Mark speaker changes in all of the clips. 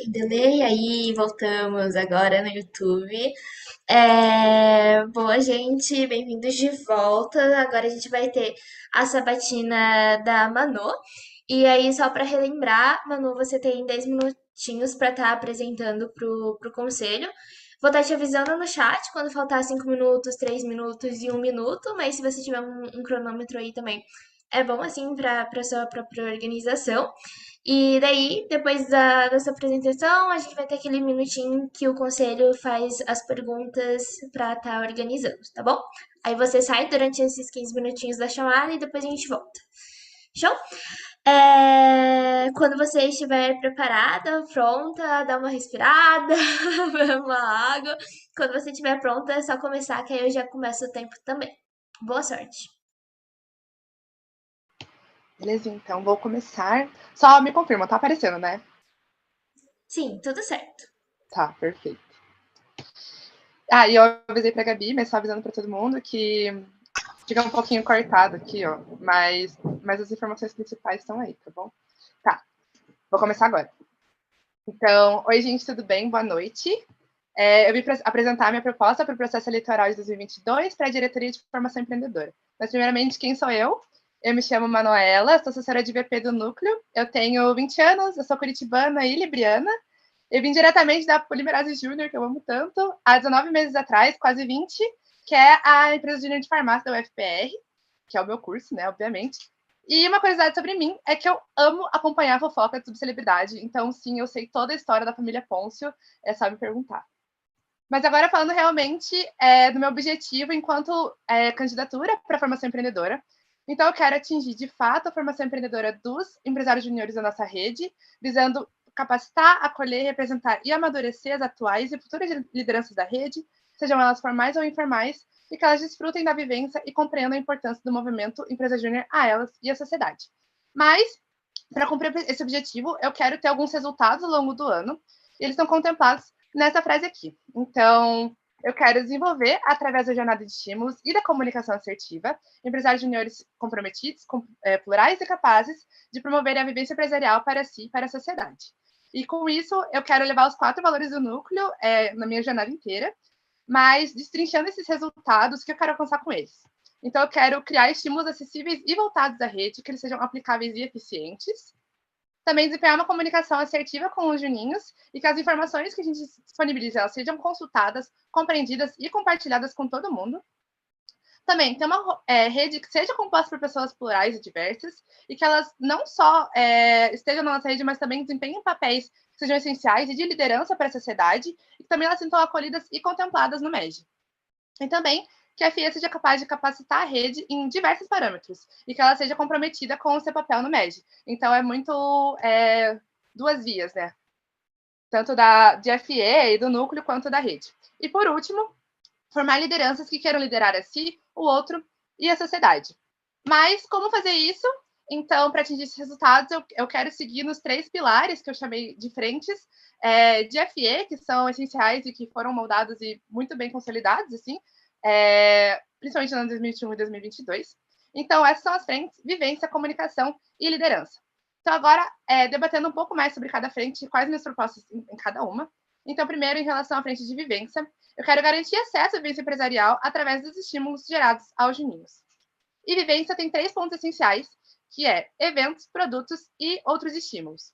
Speaker 1: pouquinho de delay, aí voltamos agora no YouTube. Boa, gente, bem-vindos de volta. Agora a gente vai ter a sabatina da Manu. E aí, só para relembrar, Manu, você tem 10 minutinhos para estar apresentando pro conselho. Vou estar te avisando no chat quando faltar 5 minutos, 3 minutos e 1 minuto, mas se você tiver um cronômetro aí também, é bom assim para sua própria organização. E daí, depois dessa apresentação, a gente vai ter aquele minutinho que o conselho faz as perguntas para estar organizando, tá bom? Aí você sai durante esses 15 minutinhos da chamada e depois a gente volta. Show? Quando você estiver preparada, pronta, dá uma respirada, bebe uma água. Quando você estiver pronta, é só começar, que aí eu já começo o tempo também. Boa sorte.
Speaker 2: Beleza, então vou começar. Só me confirma, tá aparecendo, né?
Speaker 1: Sim, tudo certo.
Speaker 2: Tá, perfeito. E eu avisei pra Gabi, mas só avisando pra todo mundo que fica um pouquinho cortado aqui, ó. Mas as informações principais estão aí, tá bom? Tá, vou começar agora. Então, oi, gente, tudo bem? Boa noite. Eu vim apresentar minha proposta para o processo eleitoral de 2022 para a diretoria de formação empreendedora. Mas, primeiramente, quem sou eu? Eu me chamo Manuela, sou assessora de VP do Núcleo. Eu tenho 20 anos, eu sou curitibana e libriana. Eu vim diretamente da Polimerase Júnior, que eu amo tanto, há 19 meses atrás, quase 20, que é a empresa júnior de farmácia da UFPR, que é o meu curso, né, obviamente. E uma curiosidade sobre mim é que eu amo acompanhar a fofoca de celebridade. Então, sim, eu sei toda a história da família Pôncio, é só me perguntar. Mas agora falando realmente do meu objetivo enquanto candidatura para a formação empreendedora. Então, eu quero atingir, de fato, a formação empreendedora dos empresários juniores da nossa rede, visando capacitar, acolher, representar e amadurecer as atuais e futuras lideranças da rede, sejam elas formais ou informais, e que elas desfrutem da vivência e compreendam a importância do movimento Empresa Júnior a elas e à sociedade. Mas, para cumprir esse objetivo, eu quero ter alguns resultados ao longo do ano, e eles estão contemplados nessa frase aqui. Então, eu quero desenvolver, através da jornada de estímulos e da comunicação assertiva, empresários juniores comprometidos, plurais e capazes de promover a vivência empresarial para si e para a sociedade. E com isso, eu quero levar os 4 valores do núcleo na minha jornada inteira, mas destrinchando esses resultados que eu quero alcançar com eles. Então, eu quero criar estímulos acessíveis e voltados à rede, que eles sejam aplicáveis e eficientes. Também desempenhar uma comunicação assertiva com os juninhos e que as informações que a gente disponibiliza elas sejam consultadas, compreendidas e compartilhadas com todo mundo. Também ter uma rede que seja composta por pessoas plurais e diversas e que elas não só estejam na nossa rede, mas também desempenhem papéis que sejam essenciais e de liderança para a sociedade e que também elas sintam acolhidas e contempladas no MED. E também que a FIA seja capaz de capacitar a rede em diversos parâmetros e que ela seja comprometida com o seu papel no MED. Então, é muito duas vias, né? Tanto de FE e do núcleo, quanto da rede. E, por último, formar lideranças que queiram liderar a si, o outro e a sociedade. Mas como fazer isso? Então, para atingir esses resultados, eu quero seguir nos 3 pilares que eu chamei de frentes de FE, que são essenciais e que foram moldados e muito bem consolidados, assim, principalmente no ano 2021 e 2022. Então, essas são as frentes: vivência, comunicação e liderança. Então, agora, debatendo um pouco mais sobre cada frente e quais minhas propostas em cada uma. Então, primeiro, em relação à frente de vivência, eu quero garantir acesso à vivência empresarial através dos estímulos gerados aos juninhos. E vivência tem 3 pontos essenciais, que é eventos, produtos e outros estímulos.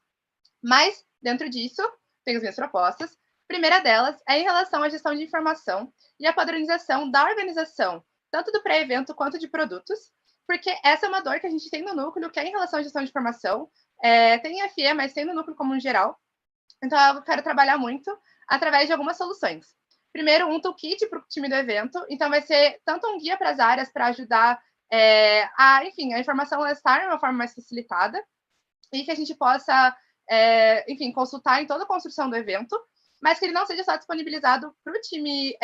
Speaker 2: Mas, dentro disso, tem as minhas propostas. A primeira delas é em relação à gestão de informação e à padronização da organização, tanto do pré-evento quanto de produtos, porque essa é uma dor que a gente tem no núcleo, que é em relação à gestão de informação. Tem em FE, mas tem no núcleo como em geral. Então, eu quero trabalhar muito através de algumas soluções. Primeiro, um toolkit para o time do evento. Então, vai ser tanto um guia para as áreas para ajudar a informação estar de uma forma mais facilitada e que a gente possa, consultar em toda a construção do evento, mas que ele não seja só disponibilizado para o time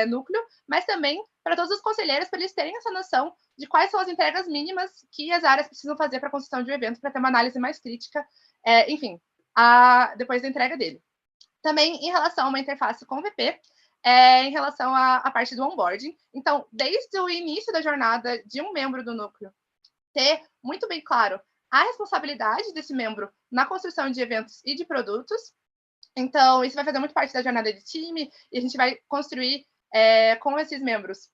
Speaker 2: núcleo, mas também para todos os conselheiros, para eles terem essa noção de quais são as entregas mínimas que as áreas precisam fazer para a construção de um evento, para ter uma análise mais crítica, depois da entrega dele. Também em relação a uma interface com o VP, em relação à parte do onboarding. Então, desde o início da jornada de um membro do núcleo, ter muito bem claro a responsabilidade desse membro na construção de eventos e de produtos, Então, isso vai fazer muito parte da jornada de time e a gente vai construir com esses membros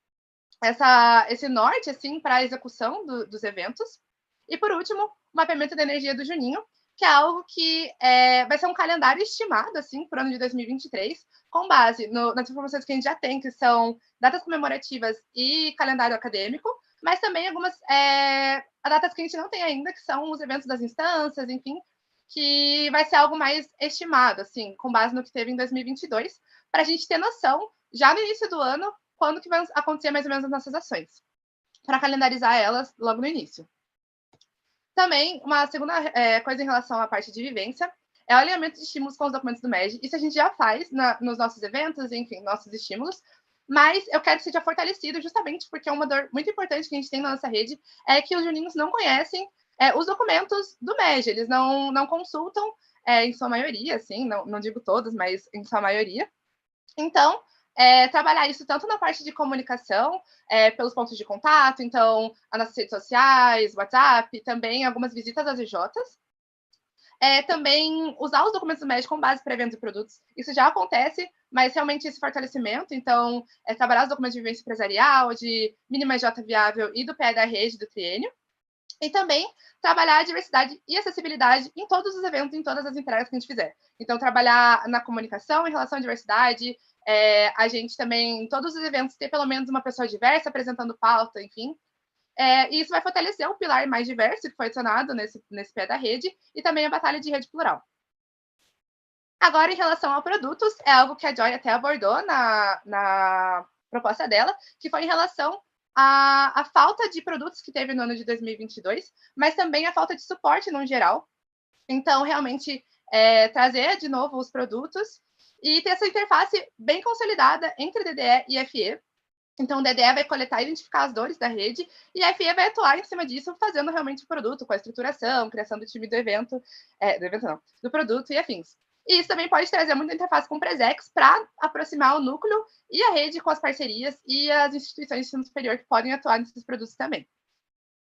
Speaker 2: esse norte assim, para a execução dos eventos. E, por último, o mapeamento da energia do Juninho, que é algo que vai ser um calendário estimado assim, para o ano de 2023, com base nas informações que a gente já tem, que são datas comemorativas e calendário acadêmico, mas também algumas datas que a gente não tem ainda, que são os eventos das instâncias, enfim, que vai ser algo mais estimado, assim, com base no que teve em 2022, para a gente ter noção, já no início do ano, quando que vai acontecer mais ou menos as nossas ações, para calendarizar elas logo no início. Também, uma segunda coisa em relação à parte de vivência é o alinhamento de estímulos com os documentos do MED. Isso a gente já faz nos nossos eventos, enfim, nossos estímulos, mas eu quero que seja fortalecido justamente porque uma dor muito importante que a gente tem na nossa rede é que os juninhos não conhecem os documentos do MED, eles não consultam, em sua maioria, assim, não digo todos, mas em sua maioria. Então, trabalhar isso tanto na parte de comunicação, pelos pontos de contato, então, as nossas redes sociais, WhatsApp, também algumas visitas às EJs. Também usar os documentos do MED com base para eventos e produtos. Isso já acontece, mas realmente esse fortalecimento, então, trabalhar os documentos de vivência empresarial, de mínima EJ viável e do PE da rede, do triênio. E também trabalhar a diversidade e acessibilidade em todos os eventos, em todas as entregas que a gente fizer. Então, trabalhar na comunicação em relação à diversidade, a gente também, em todos os eventos, ter pelo menos uma pessoa diversa apresentando pauta, enfim. E isso vai fortalecer o pilar mais diverso que foi adicionado nesse pé da rede e também a batalha de rede plural. Agora, em relação a produtos, é algo que a Joy até abordou na proposta dela, que foi em relação à falta de produtos que teve no ano de 2022, mas também a falta de suporte no geral. Então, realmente, trazer de novo os produtos e ter essa interface bem consolidada entre DDE e FE. Então, o DDE vai coletar e identificar as dores da rede e a FE vai atuar em cima disso, fazendo realmente o produto, com a estruturação, criação do time do evento, do produto e afins. E isso também pode trazer muita interface com o Presex para aproximar o núcleo e a rede com as parcerias e as instituições de ensino superior que podem atuar nesses produtos também.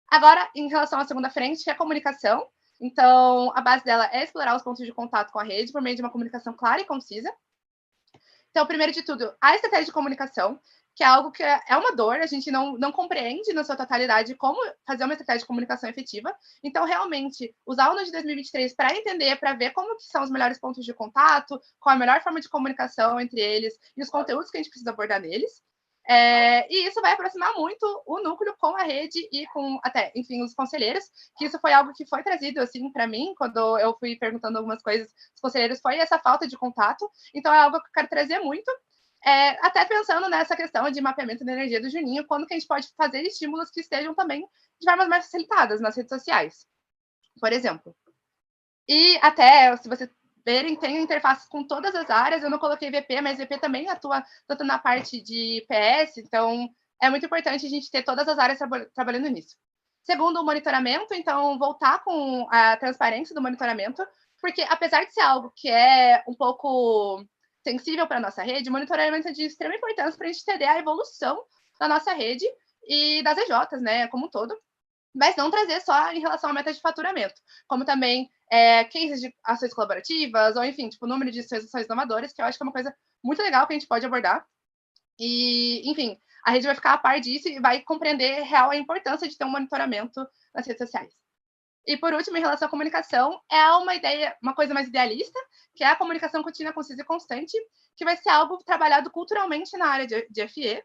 Speaker 2: Agora, em relação à segunda frente, que é a comunicação. Então, a base dela é explorar os pontos de contato com a rede por meio de uma comunicação clara e concisa. Então, primeiro de tudo, a estratégia de comunicação, que é algo que é uma dor, a gente não compreende na sua totalidade como fazer uma estratégia de comunicação efetiva. Então, realmente, usar o ano de 2023 para entender, para ver como que são os melhores pontos de contato, qual a melhor forma de comunicação entre eles e os conteúdos que a gente precisa abordar neles. E isso vai aproximar muito o núcleo com a rede e com até, enfim, os conselheiros, que isso foi algo que foi trazido assim para mim quando eu fui perguntando algumas coisas, os conselheiros, foi essa falta de contato. Então é algo que eu quero trazer muito, até pensando nessa questão de mapeamento da energia do Juninho, quando que a gente pode fazer estímulos que estejam também de formas mais facilitadas nas redes sociais, por exemplo. E até, se você verem, tem interfaces com todas as áreas. Eu não coloquei VP, mas VP também atua tanto na parte de PS, então é muito importante a gente ter todas as áreas trabalhando nisso. Segundo, o monitoramento, então voltar com a transparência do monitoramento, porque apesar de ser algo que é um pouco sensível para a nossa rede, o monitoramento é de extrema importância para a gente entender a evolução da nossa rede e das EJs, né, como um todo, mas não trazer só em relação à meta de faturamento, como também cases de ações colaborativas, ou enfim, tipo, número de ações inovadoras, que eu acho que é uma coisa muito legal que a gente pode abordar. E, enfim, a rede vai ficar a par disso e vai compreender real a importância de ter um monitoramento nas redes sociais. E, por último, em relação à comunicação, é uma ideia, uma coisa mais idealista, que é a comunicação contínua, concisa e constante, que vai ser algo trabalhado culturalmente na área de FE.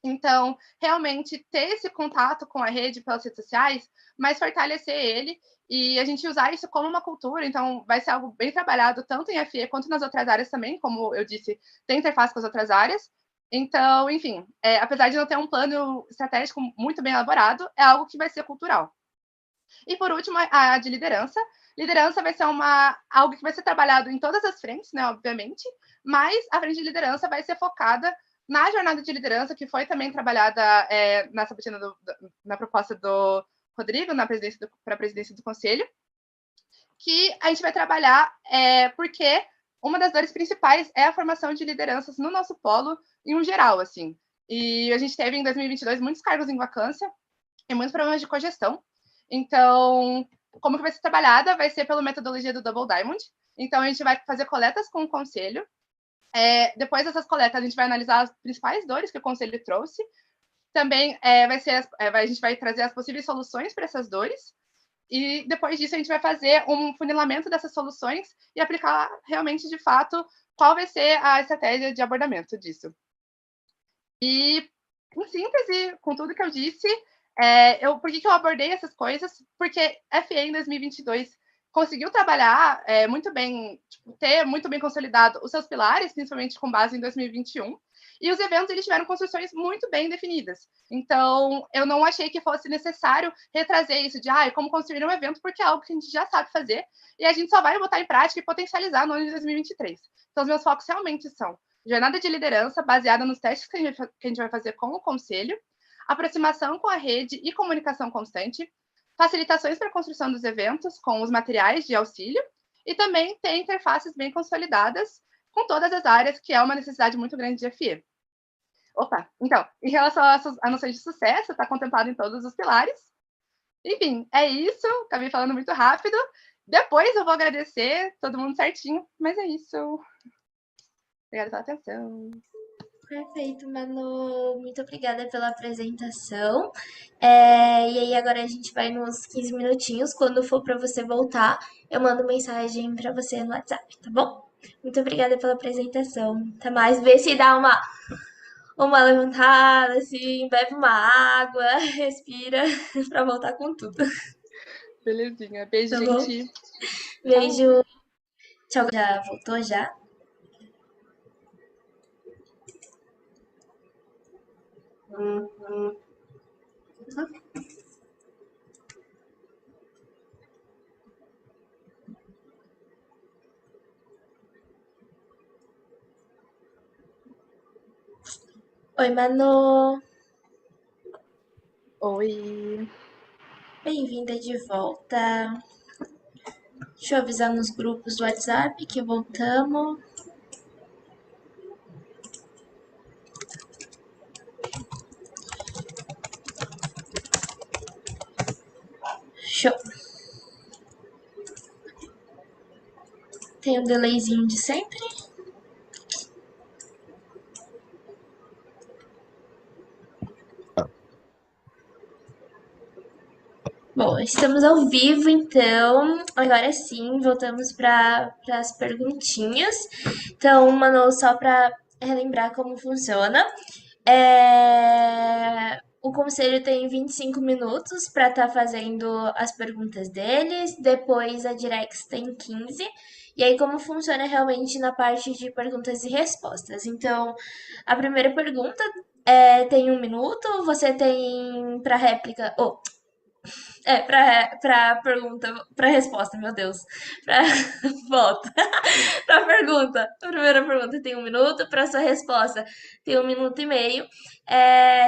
Speaker 2: Então, realmente ter esse contato com a rede pelas redes sociais, mas fortalecer ele e a gente usar isso como uma cultura. Então, vai ser algo bem trabalhado tanto em FE quanto nas outras áreas também, como eu disse, tem interface com as outras áreas. Então, enfim, apesar de não ter um plano estratégico muito bem elaborado, é algo que vai ser cultural. E, por último, a de liderança. Liderança vai ser algo que vai ser trabalhado em todas as frentes, né, obviamente, mas a frente de liderança vai ser focada na jornada de liderança, que foi também trabalhada na sabatina na proposta do Rodrigo, para a presidência do Conselho, que a gente vai trabalhar porque uma das dores principais é a formação de lideranças no nosso polo, em um geral, assim. E a gente teve, em 2022, muitos cargos em vacância e muitos problemas de cogestão. Então, como que vai ser trabalhada? Vai ser pela metodologia do Double Diamond. Então, a gente vai fazer coletas com o conselho. Depois dessas coletas, a gente vai analisar as principais dores que o conselho trouxe. Também a gente vai trazer as possíveis soluções para essas dores. E depois disso, a gente vai fazer um funilamento dessas soluções e aplicar realmente, de fato, qual vai ser a estratégia de abordamento disso. E, em síntese, com tudo que eu disse, por que eu abordei essas coisas? Porque FE em 2022 conseguiu trabalhar muito bem, ter muito bem consolidado os seus pilares, principalmente com base em 2021, e os eventos eles tiveram construções muito bem definidas. Então, eu não achei que fosse necessário retrazer isso de como construir um evento, porque é algo que a gente já sabe fazer, e a gente só vai botar em prática e potencializar no ano de 2023. Então, os meus focos realmente são jornada de liderança baseada nos testes que a gente vai fazer com o conselho, aproximação com a rede e comunicação constante, facilitações para a construção dos eventos com os materiais de auxílio e também ter interfaces bem consolidadas com todas as áreas, que é uma necessidade muito grande de FE. Então, em relação a noções de sucesso, está contemplado em todos os pilares. Enfim, é isso. Acabei falando muito rápido. Depois eu vou agradecer todo mundo certinho, mas é isso. Obrigada pela atenção.
Speaker 1: Perfeito, Manu. Muito obrigada pela apresentação. E aí, agora a gente vai nos 15 minutinhos. Quando for para você voltar, eu mando mensagem para você no WhatsApp, tá bom? Muito obrigada pela apresentação. Até mais. Vê se dá uma levantada, assim, bebe uma água, respira, para voltar com tudo.
Speaker 2: Belezinha. Beijo,
Speaker 1: Tá bom?
Speaker 2: gente.
Speaker 1: Beijo. Tchau. Já voltou já? Oi, Manu.
Speaker 2: Oi.
Speaker 1: Bem-vinda de volta. Deixa eu avisar nos grupos do WhatsApp que voltamos. Show. Tem um delayzinho de sempre. Bom, estamos ao vivo, então agora sim, voltamos para as perguntinhas. Então, Manu, só para relembrar como funciona. O conselho tem 25 minutos para estar fazendo as perguntas deles, depois a Direx tem 15. E aí, como funciona realmente na parte de perguntas e respostas? Então, a primeira pergunta tem 1 minuto, você tem para réplica. Pra pergunta, pra resposta, meu Deus. Pra volta. Pra pergunta. A primeira pergunta tem 1 minuto, pra sua resposta tem 1 minuto e meio.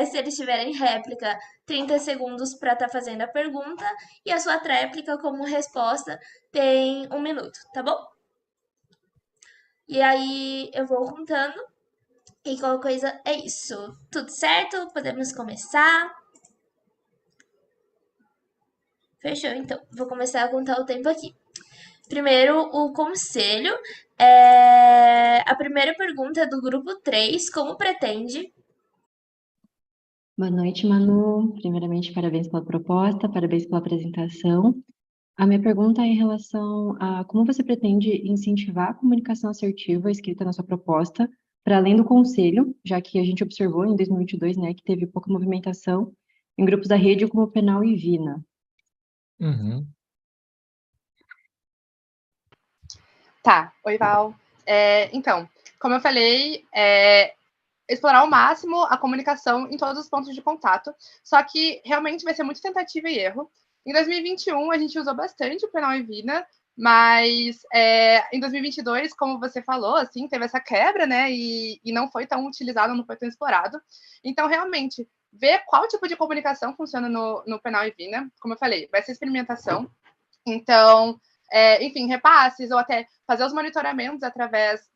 Speaker 1: Se eles tiverem réplica, 30 segundos pra estar fazendo a pergunta. E a sua tréplica como resposta tem 1 minuto, tá bom? E aí eu vou contando. E qualquer coisa é isso. Tudo certo? Podemos começar? Fechou, então. Vou começar a contar o tempo aqui. Primeiro, o conselho. A primeira pergunta é do grupo 3. Como pretende?
Speaker 3: Boa noite, Manu. Primeiramente, parabéns pela proposta, parabéns pela apresentação. A minha pergunta é em relação a como você pretende incentivar a comunicação assertiva escrita na sua proposta, para além do conselho, já que a gente observou em 2022, né, que teve pouca movimentação em grupos da rede como Penal e Vina.
Speaker 2: Tá, oi, Val. Então, como eu falei, explorar ao máximo a comunicação em todos os pontos de contato, só que realmente vai ser muito tentativa e erro. Em 2021, a gente usou bastante o Penal e Vina, mas em 2022, como você falou, assim, teve essa quebra, né, e não foi tão utilizado, não foi tão explorado. Então, realmente, ver qual tipo de comunicação funciona no Penal e Vina, como eu falei, vai ser experimentação. Então, enfim, repasses ou até fazer os monitoramentos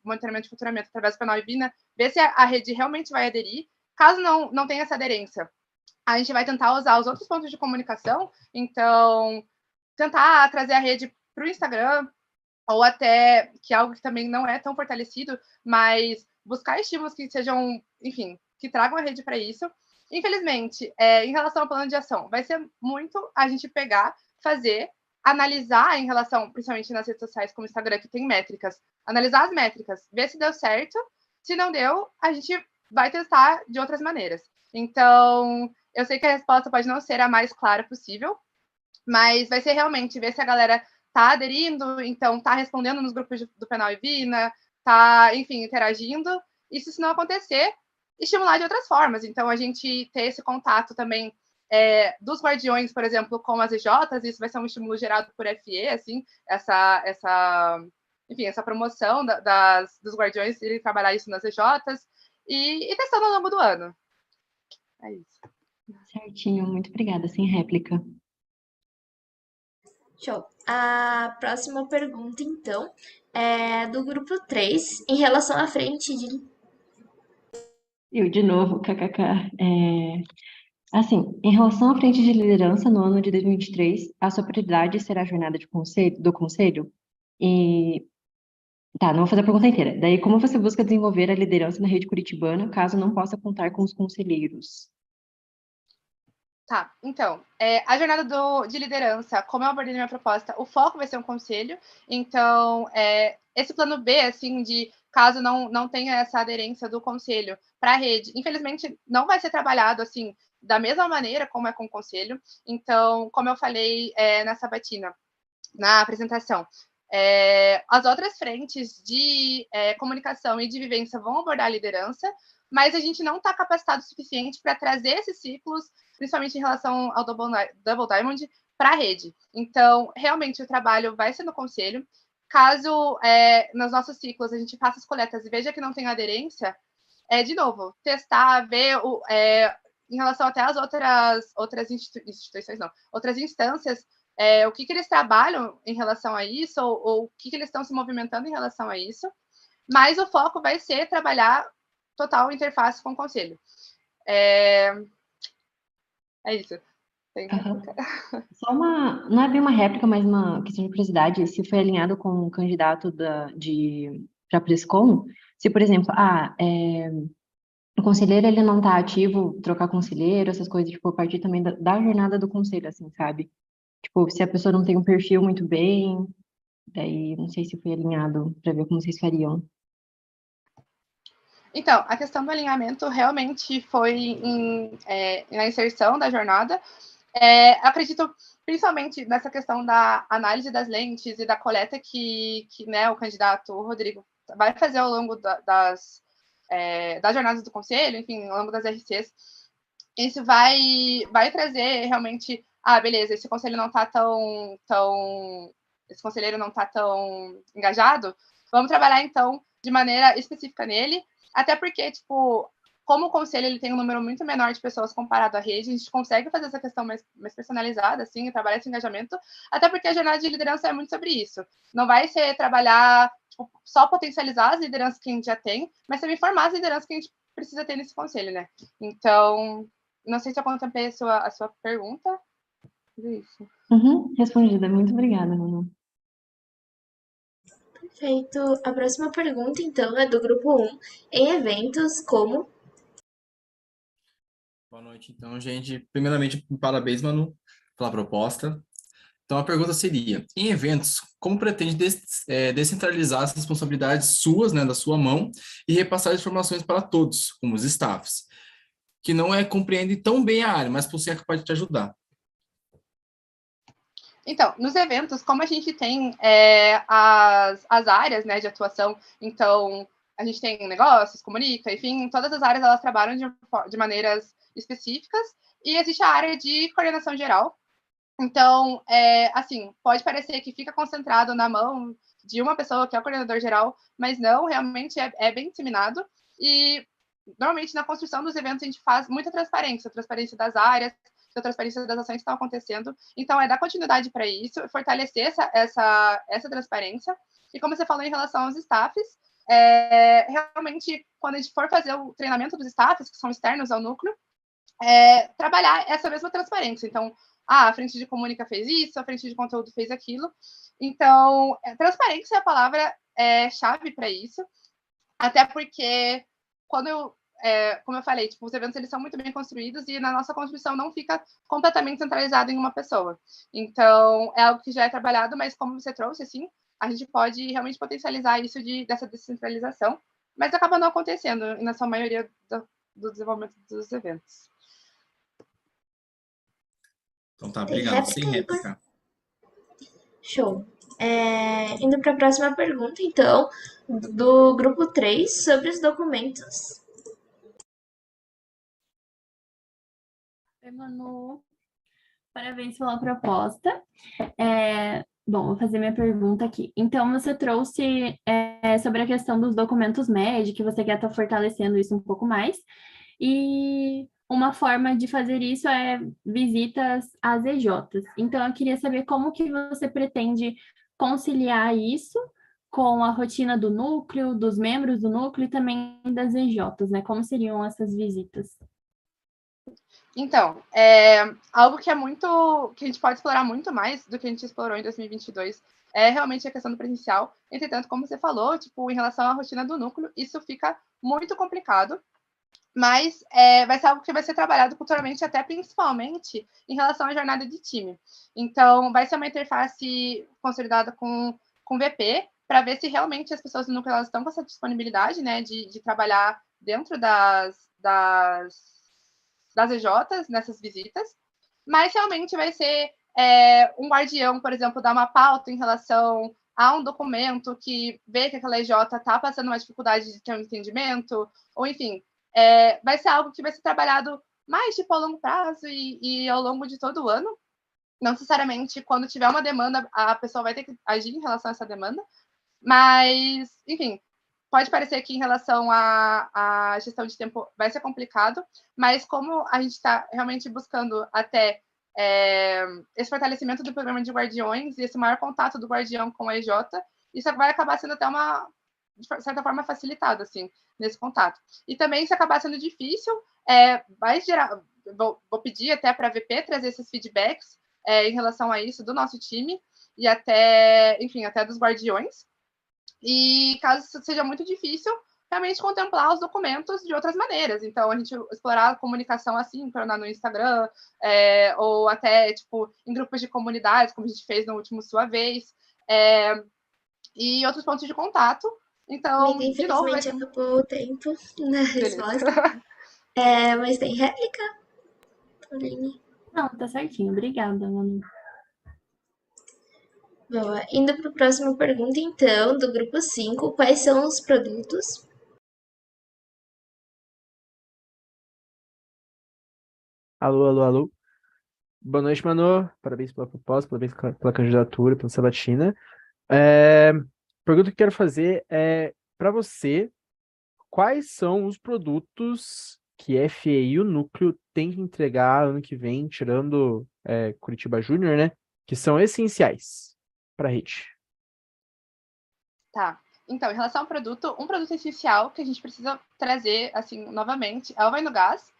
Speaker 2: monitoramento de faturamento através do Penal e Vina, ver se a rede realmente vai aderir. Caso não tenha essa aderência, a gente vai tentar usar os outros pontos de comunicação. Então, tentar trazer a rede para o Instagram, ou até, que é algo que também não é tão fortalecido, mas buscar estímulos que sejam, enfim, que tragam a rede para isso. Infelizmente, em relação ao plano de ação, vai ser muito a gente pegar, fazer, analisar em relação, principalmente nas redes sociais como o Instagram, que tem métricas, analisar as métricas, ver se deu certo, se não deu, a gente vai testar de outras maneiras. Então, eu sei que a resposta pode não ser a mais clara possível, mas vai ser realmente ver se a galera tá aderindo, então tá respondendo nos grupos do Penal e Vina, tá, enfim, interagindo. E se isso não acontecer, estimular de outras formas. Então, a gente ter esse contato também dos guardiões, por exemplo, com as EJs, isso vai ser um estímulo gerado por FE, assim, enfim, essa promoção dos guardiões irem trabalhar isso nas EJs e testando ao longo do ano. É isso.
Speaker 3: Certinho, muito obrigada, sem réplica.
Speaker 1: Show. A próxima pergunta, então, é do grupo 3, em relação à frente de.
Speaker 3: Eu, de novo, kkk. Assim, em relação à frente de liderança no ano de 2023, a sua prioridade será a jornada do conselho? E tá, não vou fazer a pergunta inteira. Daí, como você busca desenvolver a liderança na rede curitibana, caso não possa contar com os conselheiros?
Speaker 2: Tá, então, a jornada de liderança, como eu abordei na minha proposta, o foco vai ser um conselho, então, esse plano B, assim, de caso não tenha essa aderência do conselho para a rede, infelizmente, não vai ser trabalhado, assim, da mesma maneira como é com o conselho, então, como eu falei na sabatina, na apresentação, as outras frentes de comunicação e de vivência vão abordar a liderança, mas a gente não está capacitado o suficiente para trazer esses ciclos, principalmente em relação ao Double Diamond, para a rede. Então, realmente, o trabalho vai ser no conselho. Caso nos nossos ciclos a gente faça as coletas e veja que não tem aderência, de novo, testar, ver em relação até às outras instituições, não, outras instâncias, o que eles trabalham em relação a isso, ou o que eles estão se movimentando em relação a isso, mas o foco vai ser trabalhar total interface com o conselho. É isso.
Speaker 3: Só não é bem uma réplica, mas uma questão de curiosidade, se foi alinhado com o candidato para Prescom, se, por exemplo, o conselheiro ele não está ativo, trocar conselheiro, essas coisas, tipo, a partir também da jornada do conselho, assim, sabe? Tipo, se a pessoa não tem um perfil muito bem, daí não sei se foi alinhado para ver como vocês fariam.
Speaker 2: Então, a questão do alinhamento realmente foi na inserção da jornada. Acredito, principalmente nessa questão da análise das lentes e da coleta que né, o candidato Rodrigo vai fazer ao longo das jornadas do conselho, enfim, ao longo das RCs. Isso vai trazer realmente, beleza, esse conselho não está esse conselheiro não está tão engajado, vamos trabalhar, então, de maneira específica nele, até porque, tipo, como o conselho ele tem um número muito menor de pessoas comparado à rede, a gente consegue fazer essa questão mais personalizada, assim, e trabalhar esse engajamento, até porque a jornada de liderança é muito sobre isso. Não vai ser trabalhar, tipo, só potencializar as lideranças que a gente já tem, mas também formar as lideranças que a gente precisa ter nesse conselho, né? Então, não sei se eu contemplei a sua pergunta. Isso.
Speaker 3: Respondida. Muito obrigada, Manu.
Speaker 1: Perfeito. A próxima pergunta, então, é do grupo 1, em eventos como.
Speaker 4: Boa noite, então, gente. Primeiramente, parabéns, Manu, pela proposta. Então, a pergunta seria: em eventos, como pretende descentralizar as responsabilidades suas, né, da sua mão, e repassar as informações para todos, como os staffs, que não compreendem tão bem a área, mas possuem a capacidade de te ajudar?
Speaker 2: Então, nos eventos, como a gente tem as áreas, né, de atuação, então a gente tem negócios, comunica, enfim, todas as áreas elas trabalham de maneiras específicas e existe a área de coordenação geral. Então, assim, pode parecer que fica concentrado na mão de uma pessoa que é o coordenador geral, mas não, realmente é bem disseminado. E, normalmente, na construção dos eventos, a gente faz muita transparência das áreas, da transparência das ações que estão acontecendo. Então, dar continuidade para isso, fortalecer essa transparência. E como você falou em relação aos staffs, realmente, quando a gente for fazer o treinamento dos staffs, que são externos ao núcleo, trabalhar essa mesma transparência. Então, a frente de comunica fez isso, a frente de conteúdo fez aquilo. Então, transparência é a palavra chave para isso, até porque como eu falei, tipo, os eventos eles são muito bem construídos e na nossa construção não fica completamente centralizado em uma pessoa. Então, é algo que já é trabalhado, mas como você trouxe, assim, a gente pode realmente potencializar isso dessa descentralização, mas acaba não acontecendo na sua maioria do desenvolvimento dos eventos.
Speaker 4: Então tá,
Speaker 1: Tem
Speaker 4: obrigado. Sem
Speaker 1: réplica, Igor?
Speaker 4: réplica.
Speaker 1: Show. Indo para a próxima pergunta, então, do grupo 3, sobre os documentos.
Speaker 5: Oi, Manu. Parabéns pela proposta. Bom, vou fazer minha pergunta aqui. Então, você trouxe sobre a questão dos documentos médicos, que você quer estar fortalecendo isso um pouco mais. E uma forma de fazer isso é visitas às EJs. Então, eu queria saber como que você pretende conciliar isso com a rotina do núcleo, dos membros do núcleo e também das EJs, né? Como seriam essas visitas?
Speaker 2: Então, algo que que a gente pode explorar muito mais do que a gente explorou em 2022 é realmente a questão do presencial. Entretanto, como você falou, tipo, em relação à rotina do núcleo, isso fica muito complicado, mas vai ser algo que vai ser trabalhado culturalmente, até principalmente em relação à jornada de time. Então, vai ser uma interface consolidada com VP, para ver se realmente as pessoas do núcleo elas estão com essa disponibilidade, né, de trabalhar dentro das EJs, nessas visitas, mas realmente vai ser um guardião, por exemplo, dar uma pauta em relação a um documento que vê que aquela EJ está passando uma dificuldade de ter um entendimento, ou enfim, vai ser algo que vai ser trabalhado mais tipo, a longo prazo e ao longo de todo o ano. Não necessariamente quando tiver uma demanda, a pessoa vai ter que agir em relação a essa demanda, mas, enfim, pode parecer que em relação à gestão de tempo vai ser complicado, mas como a gente está realmente buscando até esse fortalecimento do programa de guardiões e esse maior contato do guardião com a EJ, isso vai acabar sendo até de certa forma, facilitado, assim, nesse contato. E também, se acabar sendo difícil, vai gerar... Vou pedir até para a VP trazer esses feedbacks em relação a isso do nosso time e até, enfim, até dos guardiões. E caso seja muito difícil, realmente contemplar os documentos de outras maneiras. Então, a gente explorar a comunicação assíncrona no Instagram, ou até, tipo, em grupos de comunidades, como a gente fez no último Sua Vez, e outros pontos de contato. Então,
Speaker 1: Amiga,
Speaker 2: de novo, vai
Speaker 1: infelizmente
Speaker 2: ser...
Speaker 1: acabou o tempo na resposta. Mas tem réplica, Pauline?
Speaker 5: Não, tá certinho. Obrigada, Manu.
Speaker 1: Boa. Indo para a próxima pergunta, então, do grupo 5, quais são os produtos?
Speaker 6: Alô, alô, alô. Boa noite, Manu. Parabéns pela proposta, parabéns pela candidatura, pela sabatina. Pergunta que eu quero fazer é para você, quais são os produtos que FE e o Núcleo tem que entregar ano que vem, tirando Curitiba Júnior, né? Que são essenciais para a rede.
Speaker 2: Tá. Então, em relação ao produto, um produto essencial que a gente precisa trazer, assim, novamente, é o Vai no Gás,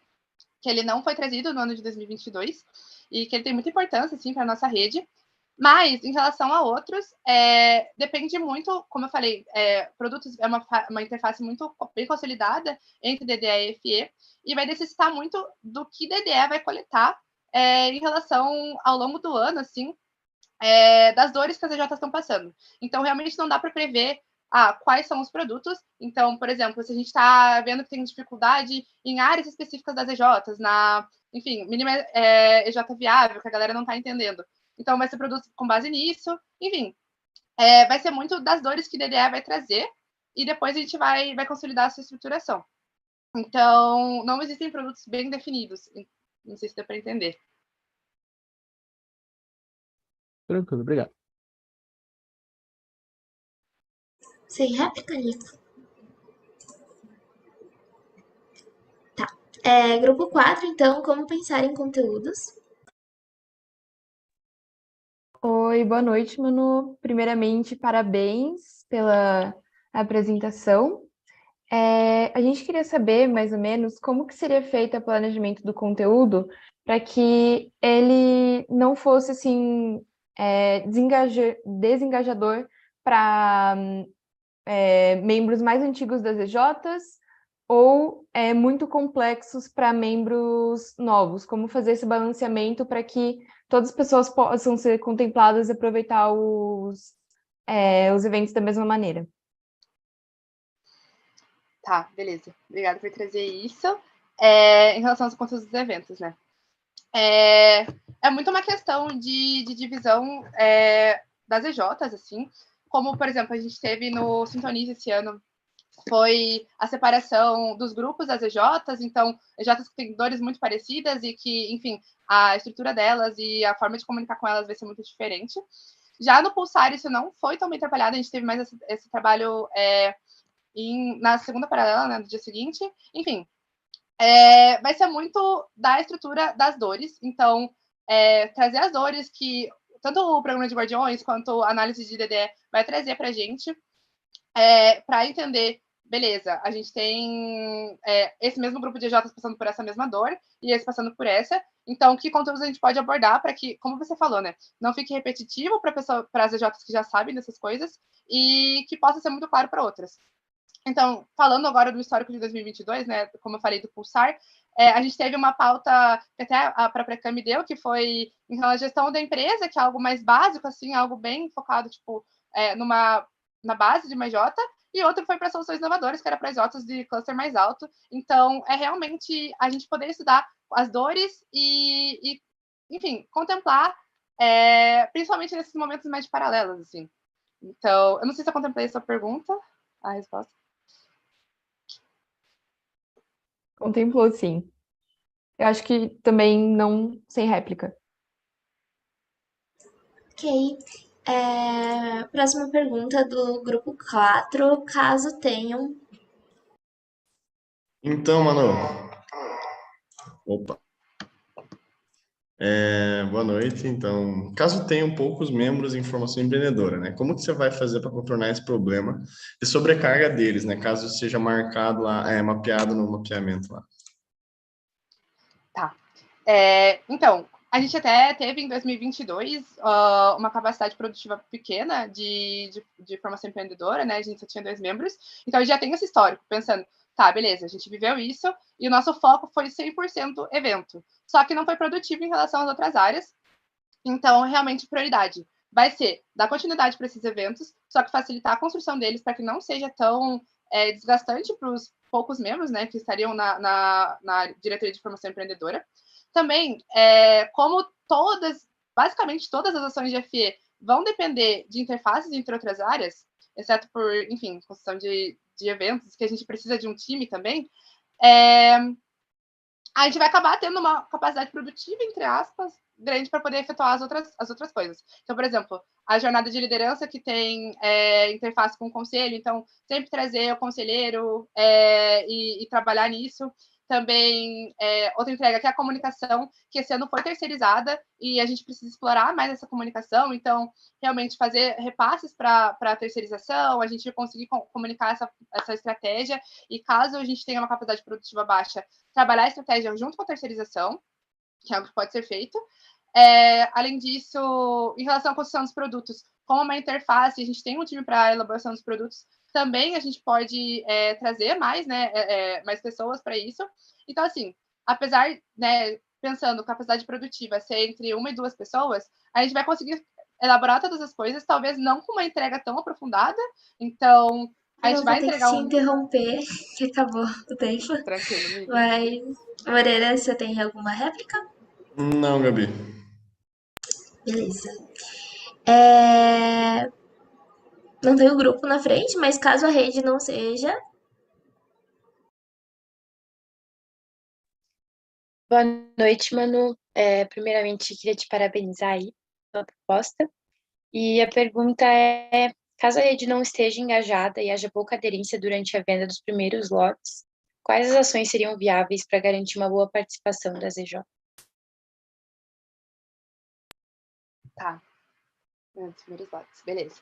Speaker 2: que ele não foi trazido no ano de 2022 e que ele tem muita importância, assim, para a nossa rede. Mas, em relação a outros, depende muito, como eu falei, produtos é uma interface muito bem consolidada entre DDE e FE, e vai necessitar muito do que DDE vai coletar em relação ao longo do ano, assim, das dores que as EJs estão passando. Então, realmente não dá para prever quais são os produtos. Então, por exemplo, se a gente está vendo que tem dificuldade em áreas específicas das EJs, enfim, mínima EJ viável, que a galera não está entendendo. Então, vai ser produto com base nisso. Enfim, vai ser muito das dores que DDE vai trazer e depois a gente vai consolidar essa estruturação. Então, não existem produtos bem definidos. Não sei se dá para entender.
Speaker 6: Tranquilo, obrigado.
Speaker 1: Sem réplica, Nico? Tá. Grupo 4, então, como pensar em conteúdos?
Speaker 7: Oi, boa noite, Manu. Primeiramente, parabéns pela apresentação. A gente queria saber, mais ou menos, como que seria feito o planejamento do conteúdo para que ele não fosse assim desengajador para membros mais antigos das EJs ou muito complexos para membros novos. Como fazer esse balanceamento para que todas as pessoas possam ser contempladas e aproveitar os eventos da mesma maneira.
Speaker 2: Tá, beleza. Obrigada por trazer isso. Em relação aos conteúdos dos eventos, né? É muito uma questão de divisão das EJs, assim. Como, por exemplo, a gente teve no Sintonize esse ano, foi a separação dos grupos das EJs, então, EJs que têm dores muito parecidas e que, enfim, a estrutura delas e a forma de comunicar com elas vai ser muito diferente. Já no Pulsar, isso não foi tão bem trabalhado, a gente teve mais esse trabalho na segunda paralela, né, no dia seguinte. Enfim, vai ser muito da estrutura das dores, então, trazer as dores que tanto o programa de Guardiões quanto a análise de DDE vai trazer para a gente, para entender, beleza, a gente tem esse mesmo grupo de EJs passando por essa mesma dor e esse passando por essa, então que conteúdos a gente pode abordar para que, como você falou, né, não fique repetitivo para as EJs que já sabem dessas coisas e que possa ser muito claro para outras. Então, falando agora do histórico de 2022, né, como eu falei do Pulsar, a gente teve uma pauta que até a própria Cami deu, que foi em relação à gestão da empresa, que é algo mais básico, assim, algo bem focado, tipo, na base de uma J, e outro foi para soluções inovadoras, que era para as Jotas de cluster mais alto. Então, realmente a gente poder estudar as dores e enfim, contemplar, principalmente nesses momentos mais paralelos, assim. Então, eu não sei se eu contemplei a sua pergunta, a resposta.
Speaker 7: Contemplou, sim. Eu acho que também não sem réplica.
Speaker 1: Ok. Próxima pergunta do grupo 4, caso tenham.
Speaker 8: Então, Manu. Opa. Boa noite. Então, caso tenham poucos membros em formação empreendedora, né? Como que você vai fazer para contornar esse problema de sobrecarga deles, né? Caso seja marcado lá, mapeado no mapeamento lá.
Speaker 2: Tá. Então, a gente até teve em 2022 uma capacidade produtiva pequena de formação empreendedora, né? A gente só tinha 2 membros. Então, a gente já tem esse histórico, pensando, tá, beleza, a gente viveu isso e o nosso foco foi 100% evento. Só que não foi produtivo em relação às outras áreas. Então, realmente, prioridade vai ser dar continuidade para esses eventos, só que facilitar a construção deles para que não seja tão desgastante para os poucos membros, né, que estariam na diretoria de formação empreendedora. Também, como basicamente todas as ações de FE vão depender de interfaces entre outras áreas, exceto por, enfim, construção de eventos, que a gente precisa de um time também, a gente vai acabar tendo uma capacidade produtiva, entre aspas, grande para poder efetuar as outras coisas. Então, por exemplo, a jornada de liderança que tem interface com o conselho, então sempre trazer o conselheiro e trabalhar nisso. Também, outra entrega que é a comunicação, que esse ano foi terceirizada e a gente precisa explorar mais essa comunicação, então, realmente fazer repasses para a terceirização, a gente conseguir comunicar essa estratégia, e caso a gente tenha uma capacidade produtiva baixa, trabalhar a estratégia junto com a terceirização, que é algo que pode ser feito. Além disso, em relação à construção dos produtos, como uma interface, a gente tem um time para a elaboração dos produtos, também a gente pode trazer mais, né, mais pessoas para isso. Então, assim, apesar, né, pensando capacidade produtiva ser entre 1 e 2 pessoas, a gente vai conseguir elaborar todas as coisas, talvez não com uma entrega tão aprofundada. Então, a gente vai entregar
Speaker 1: te interromper, que acabou o tempo.
Speaker 2: Tranquilo, amiga.
Speaker 1: Mas, Moreira, você tem alguma réplica?
Speaker 8: Não, Gabi.
Speaker 1: Beleza. Não tem o grupo na frente, mas caso a rede não seja.
Speaker 9: Boa noite, Manu. Primeiramente, queria te parabenizar aí pela proposta. E a pergunta é, caso a rede não esteja engajada e haja pouca aderência durante a venda dos primeiros lotes, quais as ações seriam viáveis para garantir uma boa participação das EJ?
Speaker 2: Tá. Dos primeiros lotes, beleza.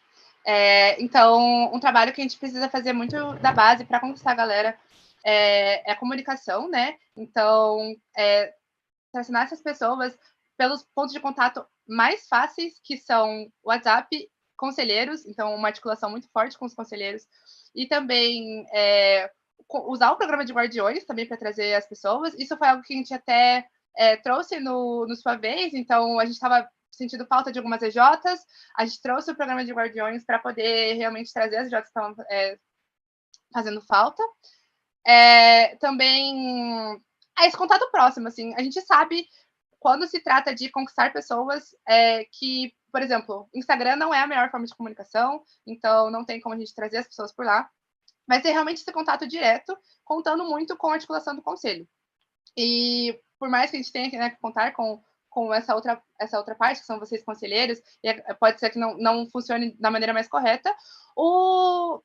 Speaker 2: Então, um trabalho que a gente precisa fazer muito da base para conquistar a galera é a comunicação, né? Então, tracionar essas pessoas pelos pontos de contato mais fáceis, que são WhatsApp, conselheiros, então uma articulação muito forte com os conselheiros, e também usar o programa de guardiões também para trazer as pessoas. Isso foi algo que a gente até trouxe no Sua Vez, então a gente estava sentindo falta de algumas EJs, a gente trouxe o programa de guardiões para poder realmente trazer as EJs que estavam fazendo falta. Também esse contato próximo, assim, a gente sabe quando se trata de conquistar pessoas que, por exemplo, Instagram não é a melhor forma de comunicação, então não tem como a gente trazer as pessoas por lá, mas é realmente esse contato direto, contando muito com a articulação do conselho. E por mais que a gente tenha que contar com essa outra parte, que são vocês conselheiros, e pode ser que não funcione da maneira mais correta, o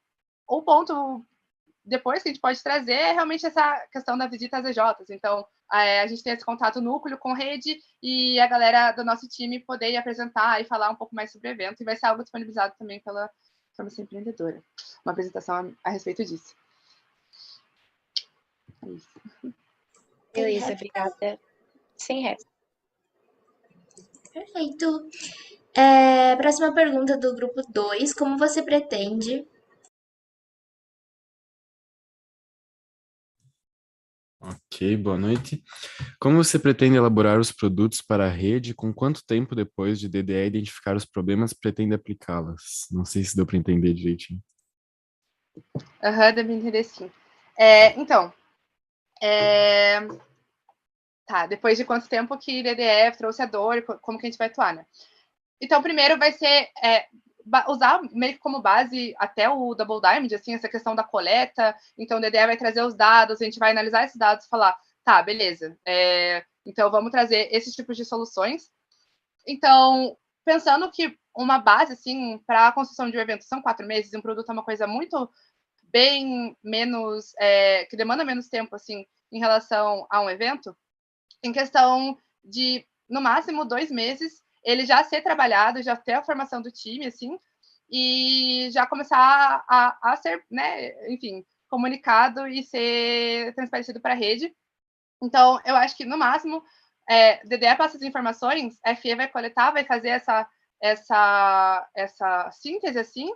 Speaker 2: ponto depois que a gente pode trazer é realmente essa questão da visita às EJs. Então, a gente tem esse contato núcleo com rede e a galera do nosso time poder apresentar e falar um pouco mais sobre o evento, e vai ser algo disponibilizado também pela Formação Empreendedora. Uma apresentação a respeito disso. É isso.
Speaker 9: Beleza, obrigada. Sem resto.
Speaker 1: Perfeito. Próxima pergunta do grupo 2. Como você pretende...
Speaker 10: Ok, boa noite. Como você pretende elaborar os produtos para a rede? Com quanto tempo depois de DDE identificar os problemas pretende aplicá-las? Não sei se deu para entender direitinho.
Speaker 2: Deu para entender sim. Então, depois de quanto tempo que DDE trouxe a dor, como que a gente vai atuar, né? Então, primeiro vai ser usar meio que como base até o Double Diamond, assim, essa questão da coleta. Então, o DDE vai trazer os dados, a gente vai analisar esses dados e falar, tá, beleza, então vamos trazer esses tipos de soluções. Então, pensando que uma base, assim, para a construção de um evento são 4 meses, e um produto é uma coisa muito bem menos, que demanda menos tempo, assim, em relação a um evento, em questão de, no máximo, 2 meses, ele já ser trabalhado, já ter a formação do time, assim, e já começar a ser, né, enfim, comunicado e ser transparecido para a rede. Então, eu acho que, no máximo, DDE passa as informações, a FE vai coletar, vai fazer essa síntese, assim,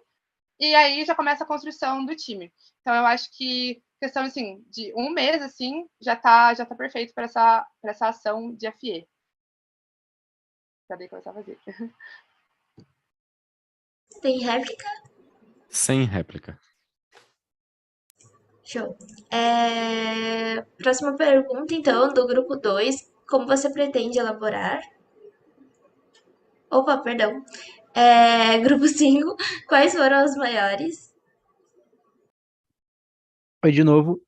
Speaker 2: e aí já começa a construção do time. Então, eu acho que questão, assim, de 1 mês, assim, já tá perfeito para essa ação de FE. Para daí começar a fazer.
Speaker 1: Tem réplica?
Speaker 10: Sem réplica.
Speaker 1: Show. Próxima pergunta, então, do grupo 2. Como você pretende elaborar? Opa, perdão. Grupo 5. Quais foram os maiores?
Speaker 6: Oi, de novo.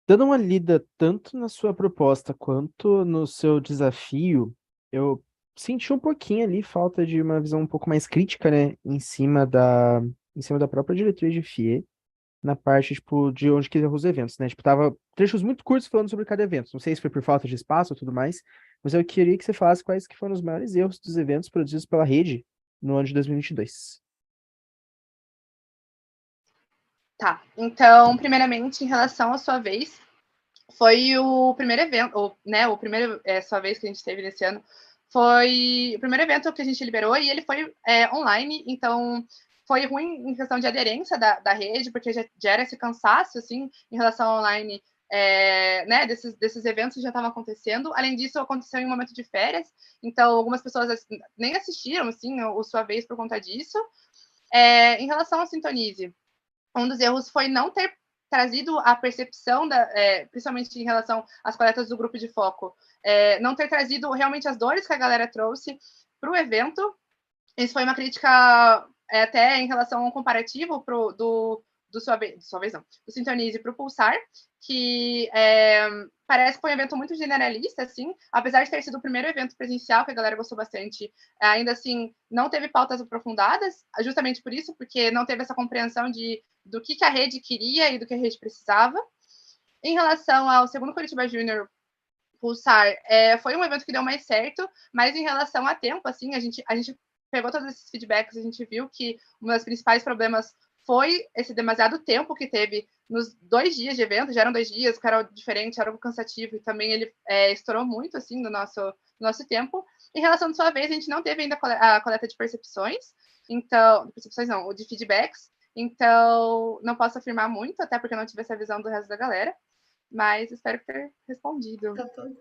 Speaker 6: Dando uma lida tanto na sua proposta quanto no seu desafio, eu senti um pouquinho ali falta de uma visão um pouco mais crítica, né, em cima da própria diretoria de FIE, na parte, tipo, de onde que iam os eventos, né? Tipo, tava trechos muito curtos falando sobre cada evento. Não sei se foi por falta de espaço ou tudo mais, mas eu queria que você falasse quais que foram os maiores erros dos eventos produzidos pela rede no ano de 2022.
Speaker 2: Tá, então, primeiramente, em relação à Sua Vez, foi o primeiro evento, né, o primeiro Sua Vez que a gente teve nesse ano, foi o primeiro evento que a gente liberou, e ele foi online, então foi ruim em questão de aderência da rede, porque já era esse cansaço, assim, em relação ao online, né, desses eventos que já estavam acontecendo. Além disso, aconteceu em um momento de férias, então algumas pessoas nem assistiram, assim, o Sua Vez por conta disso. Em relação ao Sintonize, um dos erros foi não ter trazido a percepção, principalmente em relação às coletas do grupo de foco, não ter trazido realmente as dores que a galera trouxe para o evento. Isso foi uma crítica até em relação ao comparativo do Sintonize para o Pulsar, que parece que foi um evento muito generalista, assim, apesar de ter sido o primeiro evento presencial que a galera gostou bastante, ainda assim, não teve pautas aprofundadas, justamente por isso, porque não teve essa compreensão do que a rede queria e do que a rede precisava. Em relação ao segundo Curitiba Júnior Pulsar, foi um evento que deu mais certo, mas em relação a tempo, assim, a gente pegou todos esses feedbacks, a gente viu que um dos principais problemas foi esse demasiado tempo que teve nos 2 dias de evento, já eram 2 dias, que era diferente, era algo cansativo, e também ele estourou muito, assim, no nosso tempo. Em relação à sua vez, a gente não teve ainda a coleta de percepções, então, percepções não, o de feedbacks, então não posso afirmar muito, até porque eu não tive essa visão do resto da galera, mas espero ter respondido.
Speaker 1: Tá bom.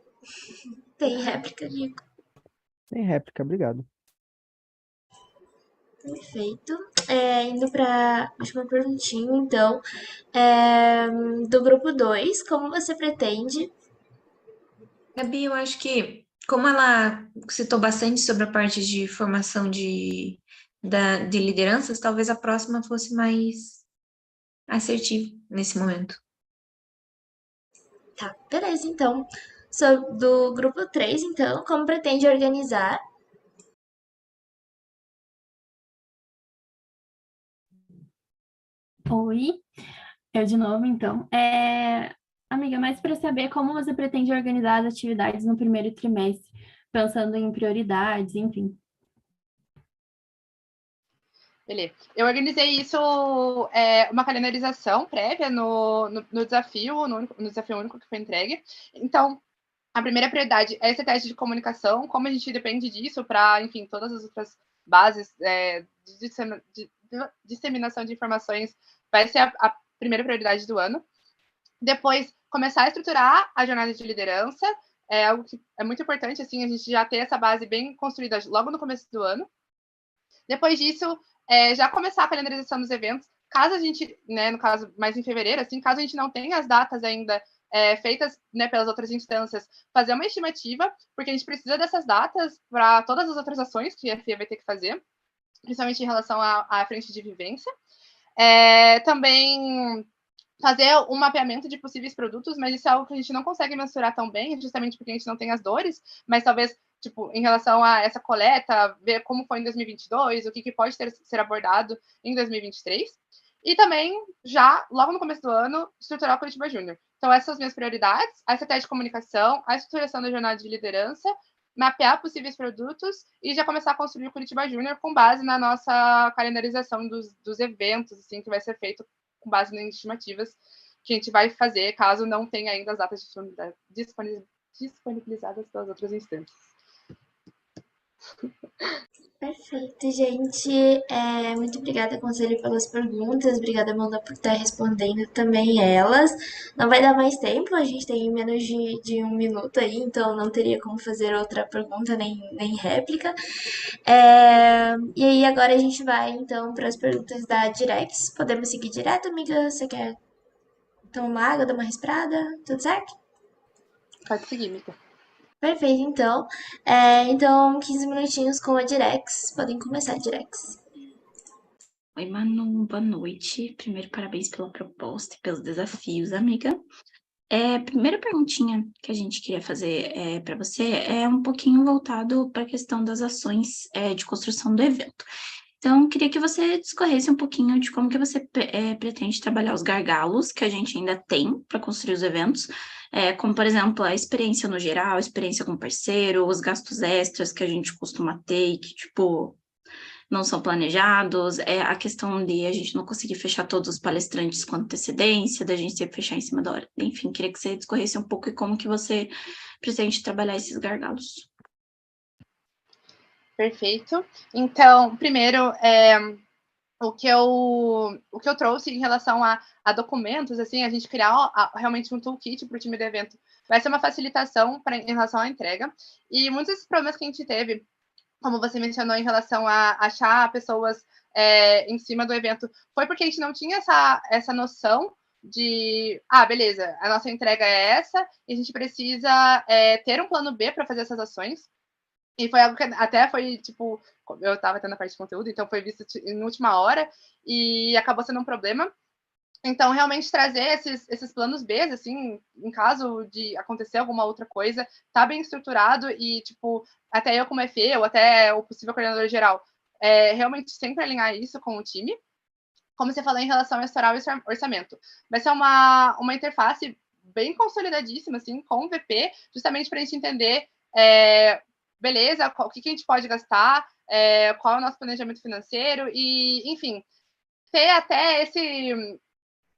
Speaker 1: Tem réplica, Nico?
Speaker 6: Tem réplica, obrigado.
Speaker 1: Perfeito. Indo para a última perguntinha, então. Do grupo 2, como você pretende?
Speaker 11: Gabi, eu acho que, como ela citou bastante sobre a parte de formação de lideranças, talvez a próxima fosse mais assertiva nesse momento.
Speaker 1: Tá, beleza, então. Do grupo 3, então, como pretende organizar?
Speaker 5: Oi, eu de novo, então. Amiga, mas para saber como você pretende organizar as atividades no primeiro trimestre, pensando em prioridades, enfim.
Speaker 2: Beleza. Eu organizei isso, uma calendarização prévia no desafio, no desafio único que foi entregue. Então, a primeira prioridade é esse teste de comunicação, como a gente depende disso para, enfim, todas as outras bases de disseminação de informações, vai ser a primeira prioridade do ano. Depois, começar a estruturar a jornada de liderança, é algo que é muito importante, assim, a gente já ter essa base bem construída logo no começo do ano. Depois disso, já começar a calendarização dos eventos, caso a gente, né, no caso, mais em fevereiro, assim, caso a gente não tenha as datas ainda feitas, né, pelas outras instâncias, fazer uma estimativa, porque a gente precisa dessas datas para todas as outras ações que a FIA vai ter que fazer, principalmente em relação à frente de vivência. Também fazer um mapeamento de possíveis produtos, mas isso é algo que a gente não consegue mensurar tão bem, justamente porque a gente não tem as dores, mas talvez, tipo, em relação a essa coleta, ver como foi em 2022, o que pode ser abordado em 2023. E também, já, logo no começo do ano, estruturar o Curitiba Júnior. Então, essas são as minhas prioridades, a estratégia de comunicação, a estruturação da jornada de liderança, mapear possíveis produtos e já começar a construir o Curitiba Júnior com base na nossa calendarização dos eventos, assim, que vai ser feito com base em estimativas que a gente vai fazer, caso não tenha ainda as datas disponibilizadas pelas outras instâncias.
Speaker 1: Perfeito, gente. Muito obrigada, Conselho, pelas perguntas. Obrigada, Amanda, por estar respondendo também elas. Não vai dar mais tempo, a gente tem menos de 1 minuto aí, então não teria como fazer outra pergunta nem réplica. E aí, agora a gente vai, então, para as perguntas da Direx. Podemos seguir direto, amiga? Você quer tomar uma água, dar uma respirada? Tudo certo?
Speaker 2: Pode seguir, Mica.
Speaker 1: Perfeito, então. Então, 15 minutinhos com a Direx. Podem começar, Direx.
Speaker 11: Oi, Manu, boa noite. Primeiro, parabéns pela proposta e pelos desafios, amiga. Primeira perguntinha que a gente queria fazer para você é um pouquinho voltado para a questão das ações de construção do evento. Então, queria que você discorresse um pouquinho de como que você pretende trabalhar os gargalos que a gente ainda tem para construir os eventos, como, por exemplo, a experiência no geral, a experiência com parceiro, os gastos extras que a gente costuma ter e que, tipo, não são planejados, a questão de a gente não conseguir fechar todos os palestrantes com antecedência, da gente sempre fechar em cima da hora. Enfim, queria que você discorresse um pouco e como que você pretende trabalhar esses gargalos.
Speaker 2: Perfeito. Então, primeiro, o que eu trouxe em relação a documentos, assim, a gente criar realmente um toolkit para o time do evento, vai ser uma facilitação em relação à entrega. E muitos desses problemas que a gente teve, como você mencionou, em relação a achar pessoas em cima do evento, foi porque a gente não tinha essa noção de, beleza, a nossa entrega é essa, e a gente precisa ter um plano B para fazer essas ações. E foi algo que até foi, tipo, eu estava tendo a parte de conteúdo, então foi visto em última hora e acabou sendo um problema. Então, realmente trazer esses planos B, assim, em caso de acontecer alguma outra coisa, tá bem estruturado e, tipo, até eu como FE, ou até o possível coordenador geral, realmente sempre alinhar isso com o time. Como você falou em relação a estourar o orçamento. Vai ser uma interface bem consolidadíssima, assim, com o VP, justamente para a gente entender beleza, o que a gente pode gastar, qual é o nosso planejamento financeiro e, enfim, ter até esse...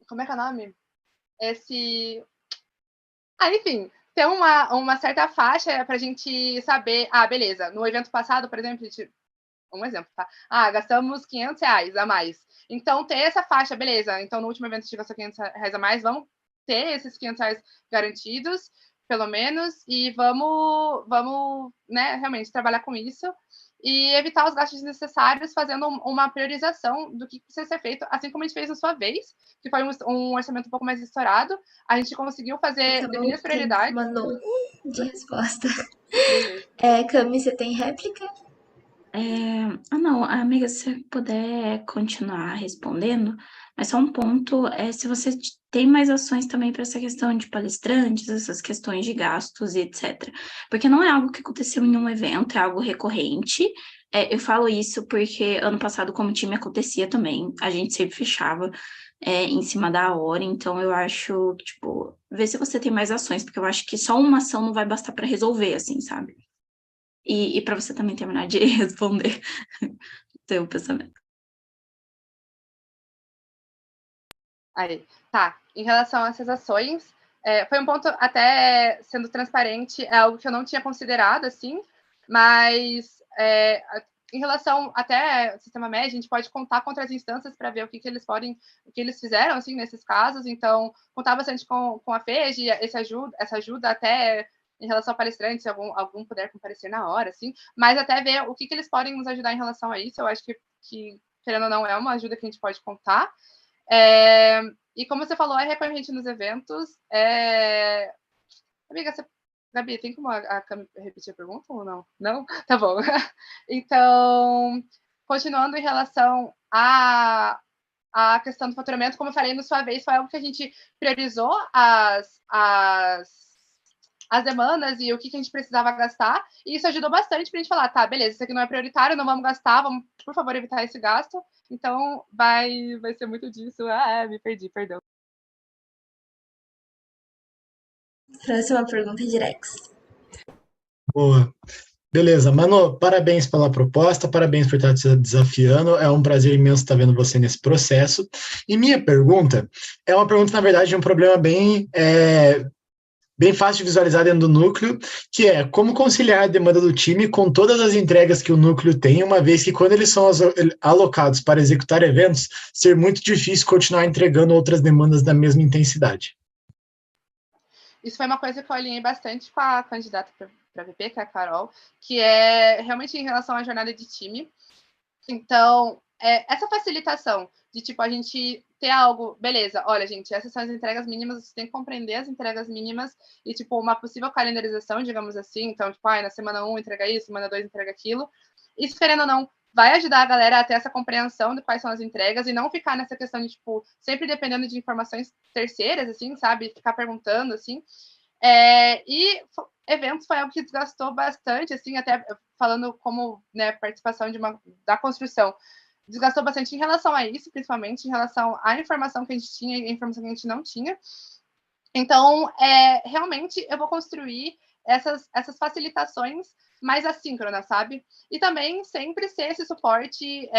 Speaker 2: Como é que é o nome? Enfim, ter uma certa faixa para a gente saber, beleza, no evento passado, por exemplo, um exemplo, tá? Gastamos R$ 500 a mais. Então, ter essa faixa, beleza. Então, no último evento a gente gastou R$ 500 a mais, vamos ter esses R$ 500 garantidos, pelo menos, e vamos, né, realmente trabalhar com isso e evitar os gastos desnecessários, fazendo uma priorização do que precisa ser feito, assim como a gente fez na sua vez, que foi um orçamento um pouco mais estourado. A gente conseguiu definir as prioridades.
Speaker 1: Manu, de resposta. Cami, você tem réplica?
Speaker 11: Não, amiga, se você puder continuar respondendo, mas só um ponto, se você tem mais ações também para essa questão de palestrantes, essas questões de gastos e etc. Porque não é algo que aconteceu em um evento, é algo recorrente. Eu falo isso porque ano passado, como time, acontecia também, a gente sempre fechava em cima da hora, então eu acho, tipo, ver se você tem mais ações, porque eu acho que só uma ação não vai bastar para resolver, assim, sabe? E para você também terminar de responder seu pensamento.
Speaker 2: Aí, tá. Em relação a essas ações, foi um ponto, até sendo transparente, é algo que eu não tinha considerado, assim, mas em relação até ao sistema médio, a gente pode contar contra as instâncias para ver o que eles fizeram, assim, nesses casos. Então, contar bastante com a FEJ, essa ajuda até em relação a palestrantes, se algum puder comparecer na hora, assim, mas até ver o que eles podem nos ajudar em relação a isso. Eu acho que querendo ou não, é uma ajuda que a gente pode contar. E como você falou, é recorrente nos eventos. Amiga, Gabi, tem como a Cami repetir a pergunta ou não? Não? Tá bom. Então, continuando em relação à questão do faturamento, como eu falei, na sua vez, foi algo que a gente priorizou as demandas e o que a gente precisava gastar, e isso ajudou bastante para a gente falar, tá, beleza, isso aqui não é prioritário, não vamos gastar, vamos, por favor, evitar esse gasto, então vai ser muito disso. Me perdi, perdão.
Speaker 1: Próxima pergunta, Direx.
Speaker 12: Boa. Beleza, Manu, parabéns pela proposta, parabéns por estar te desafiando, é um prazer imenso estar vendo você nesse processo. E minha pergunta é uma pergunta, na verdade, de um problema bem fácil de visualizar dentro do núcleo, que é como conciliar a demanda do time com todas as entregas que o núcleo tem, uma vez que quando eles são alocados para executar eventos, ser muito difícil continuar entregando outras demandas da mesma intensidade.
Speaker 2: Isso foi uma coisa que eu alinhei bastante com a candidata para VP, que é a Carol, que é realmente em relação à jornada de time. Então, essa facilitação de, tipo, a gente ter algo, beleza, olha, gente, essas são as entregas mínimas, você tem que compreender as entregas mínimas e, tipo, uma possível calendarização, digamos assim. Então, tipo, na semana 1 entrega isso, semana 2 entrega aquilo. Isso, querendo ou não, vai ajudar a galera a ter essa compreensão de quais são as entregas e não ficar nessa questão de, tipo, sempre dependendo de informações terceiras, assim, sabe? Ficar perguntando, assim. E eventos foi algo que desgastou bastante, assim, até falando como, né, participação da construção. Desgastou bastante em relação a isso, principalmente em relação à informação que a gente tinha e a informação que a gente não tinha. Então, realmente, eu vou construir essas facilitações mais assíncronas, sabe? E também sempre ser esse suporte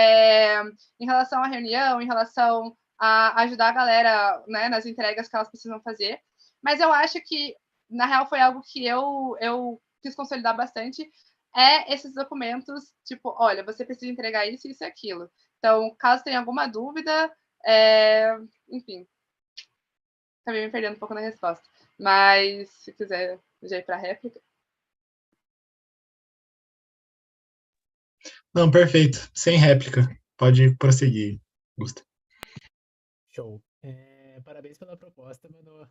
Speaker 2: em relação à reunião, em relação a ajudar a galera, né, nas entregas que elas precisam fazer. Mas eu acho que, na real, foi algo que eu quis consolidar bastante, esses documentos, tipo, olha, você precisa entregar isso, isso e aquilo. Então, caso tenha alguma dúvida, enfim, acabei me perdendo um pouco na resposta. Mas, se quiser já ir para a réplica.
Speaker 12: Não, perfeito. Sem réplica. Pode prosseguir, Gusta.
Speaker 6: Show. Parabéns pela proposta, mano.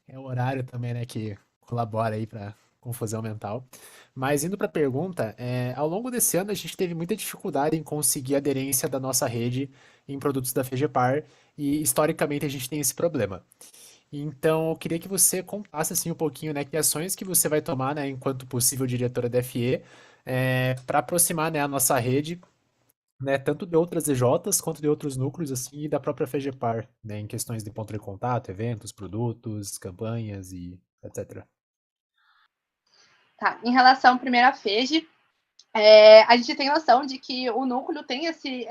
Speaker 6: É o horário também, né, que colabora aí para confusão mental. Mas indo para a pergunta, ao longo desse ano a gente teve muita dificuldade em conseguir aderência da nossa rede em produtos da FEGEPAR e historicamente a gente tem esse problema. Então, eu queria que você contasse assim um pouquinho, né, que ações que você vai tomar, né, enquanto possível diretora da FE, para aproximar, né, a nossa rede, né, tanto de outras EJs quanto de outros núcleos assim e da própria FEGEPAR, né, em questões de ponto de contato, eventos, produtos, campanhas e etc.
Speaker 2: Tá, em relação primeiro à FEGE, A gente tem noção de que o núcleo tem esse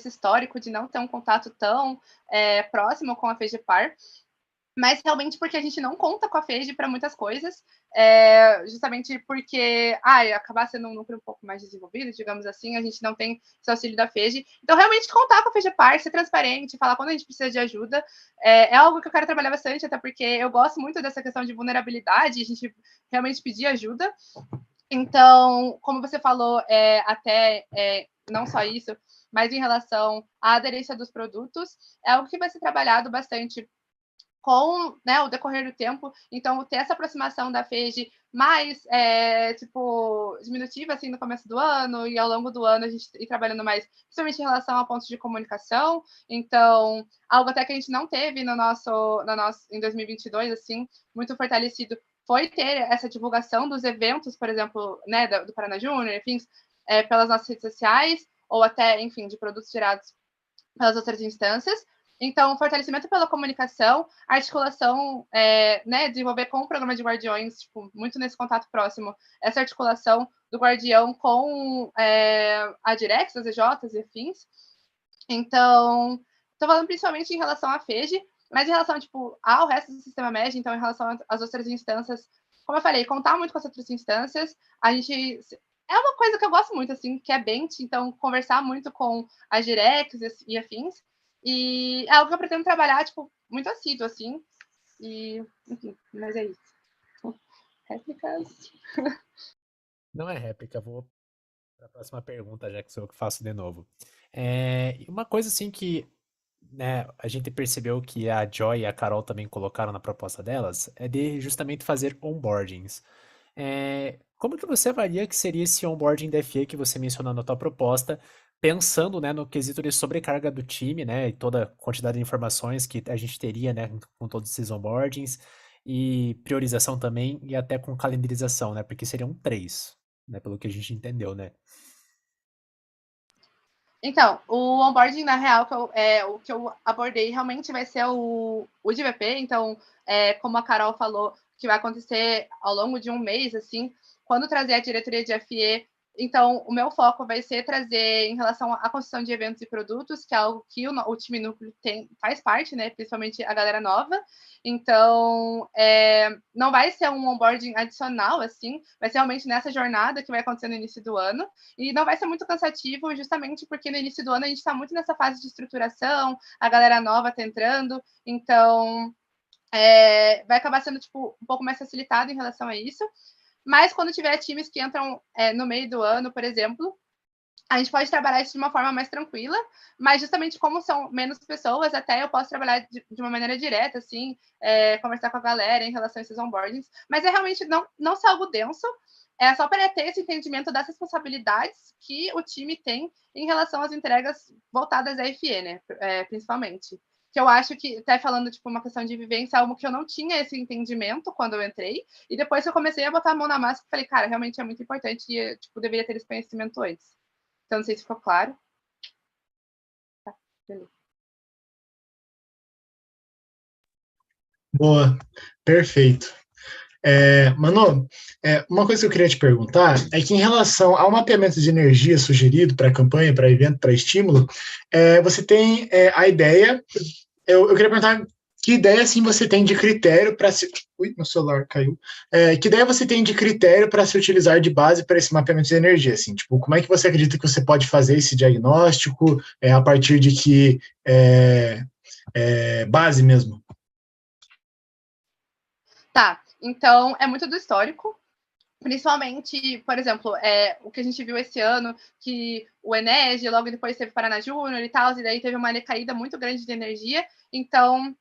Speaker 2: histórico de não ter um contato tão próximo com a FEGEPAR, mas realmente porque a gente não conta com a FEGE para muitas coisas, justamente porque acabar sendo um núcleo um pouco mais desenvolvido, digamos assim, a gente não tem esse auxílio da FEGE. Então, realmente contar com a FEGEPAR, ser transparente, falar quando a gente precisa de ajuda, é algo que eu quero trabalhar bastante, até porque eu gosto muito dessa questão de vulnerabilidade, a gente realmente pedir ajuda. Então, como você falou, não só isso, mas em relação à aderência dos produtos, é algo que vai ser trabalhado bastante com, né, o decorrer do tempo. Então, ter essa aproximação da FEGE mais diminutiva assim, no começo do ano, e ao longo do ano a gente ir trabalhando mais, principalmente em relação a pontos de comunicação. Então, algo até que a gente não teve em 2022, assim, muito fortalecido, foi ter essa divulgação dos eventos, por exemplo, né, do Paraná Júnior, enfim, pelas nossas redes sociais, ou até, enfim, de produtos gerados pelas outras instâncias. Então, fortalecimento pela comunicação, articulação, né, desenvolver com o programa de guardiões, muito nesse contato próximo, essa articulação do guardião com a Direx, as EJs e afins. Então, estou falando principalmente em relação à FEGE, mas em relação, ao resto do sistema médio, então, em relação às outras instâncias, como eu falei, contar muito com as outras instâncias, a gente... É uma coisa que eu gosto muito, assim, que é bench, então, conversar muito com as Direx e afins, e é algo que eu pretendo trabalhar, muito assíduo, assim, e, enfim, mas é isso. Réplicas?
Speaker 13: Não é réplica, vou para a próxima pergunta, já que sou eu que faço de novo. Uma coisa assim que, né, a gente percebeu que a Joy e a Carol também colocaram na proposta delas, é de justamente fazer onboardings. Como que você avalia que seria esse onboarding da FE que você mencionou na tua proposta, pensando, né, no quesito de sobrecarga do time, né, e toda a quantidade de informações que a gente teria, né, com todos esses onboardings, e priorização também, e até com calendarização, né, porque seriam 3, né, pelo que a gente entendeu, né?
Speaker 2: Então, o onboarding, na real, o que eu abordei realmente vai ser o de VP. Então, como a Carol falou, que vai acontecer ao longo de um mês, assim, quando trazer a diretoria de FE. Então, o meu foco vai ser trazer em relação à construção de eventos e produtos, que é algo que o time núcleo faz parte, né? Principalmente a galera nova. Então, não vai ser um onboarding adicional, assim, vai ser realmente nessa jornada que vai acontecer no início do ano. E não vai ser muito cansativo, justamente porque no início do ano a gente está muito nessa fase de estruturação, a galera nova está entrando, então vai acabar sendo um pouco mais facilitado em relação a isso. Mas quando tiver times que entram no meio do ano, por exemplo, a gente pode trabalhar isso de uma forma mais tranquila, mas justamente como são menos pessoas, até eu posso trabalhar de uma maneira direta, assim, conversar com a galera em relação a esses onboardings, mas é realmente não ser algo denso, é só para ter esse entendimento das responsabilidades que o time tem em relação às entregas voltadas à FE, né, principalmente. Que eu acho que, até falando, uma questão de vivência, algo que eu não tinha esse entendimento quando eu entrei, e depois que eu comecei a botar a mão na massa, eu falei, cara, realmente é muito importante e, deveria ter esse conhecimento antes. Então, não sei se ficou claro. Tá, beleza.
Speaker 12: Boa, perfeito. Manu, uma coisa que eu queria te perguntar é que em relação ao mapeamento de energia sugerido para campanha, para evento, para estímulo, você tem a ideia, eu queria perguntar que ideia assim você tem de critério para se... Ui, meu celular caiu. Que ideia você tem de critério para se utilizar de base para esse mapeamento de energia? Assim, como é que você acredita que você pode fazer esse diagnóstico a partir de que base mesmo?
Speaker 2: Tá, então é muito do histórico, principalmente, por exemplo, o que a gente viu esse ano, que o Enege, logo depois teve Paraná Júnior e tal, e daí teve uma caída muito grande de energia. Então,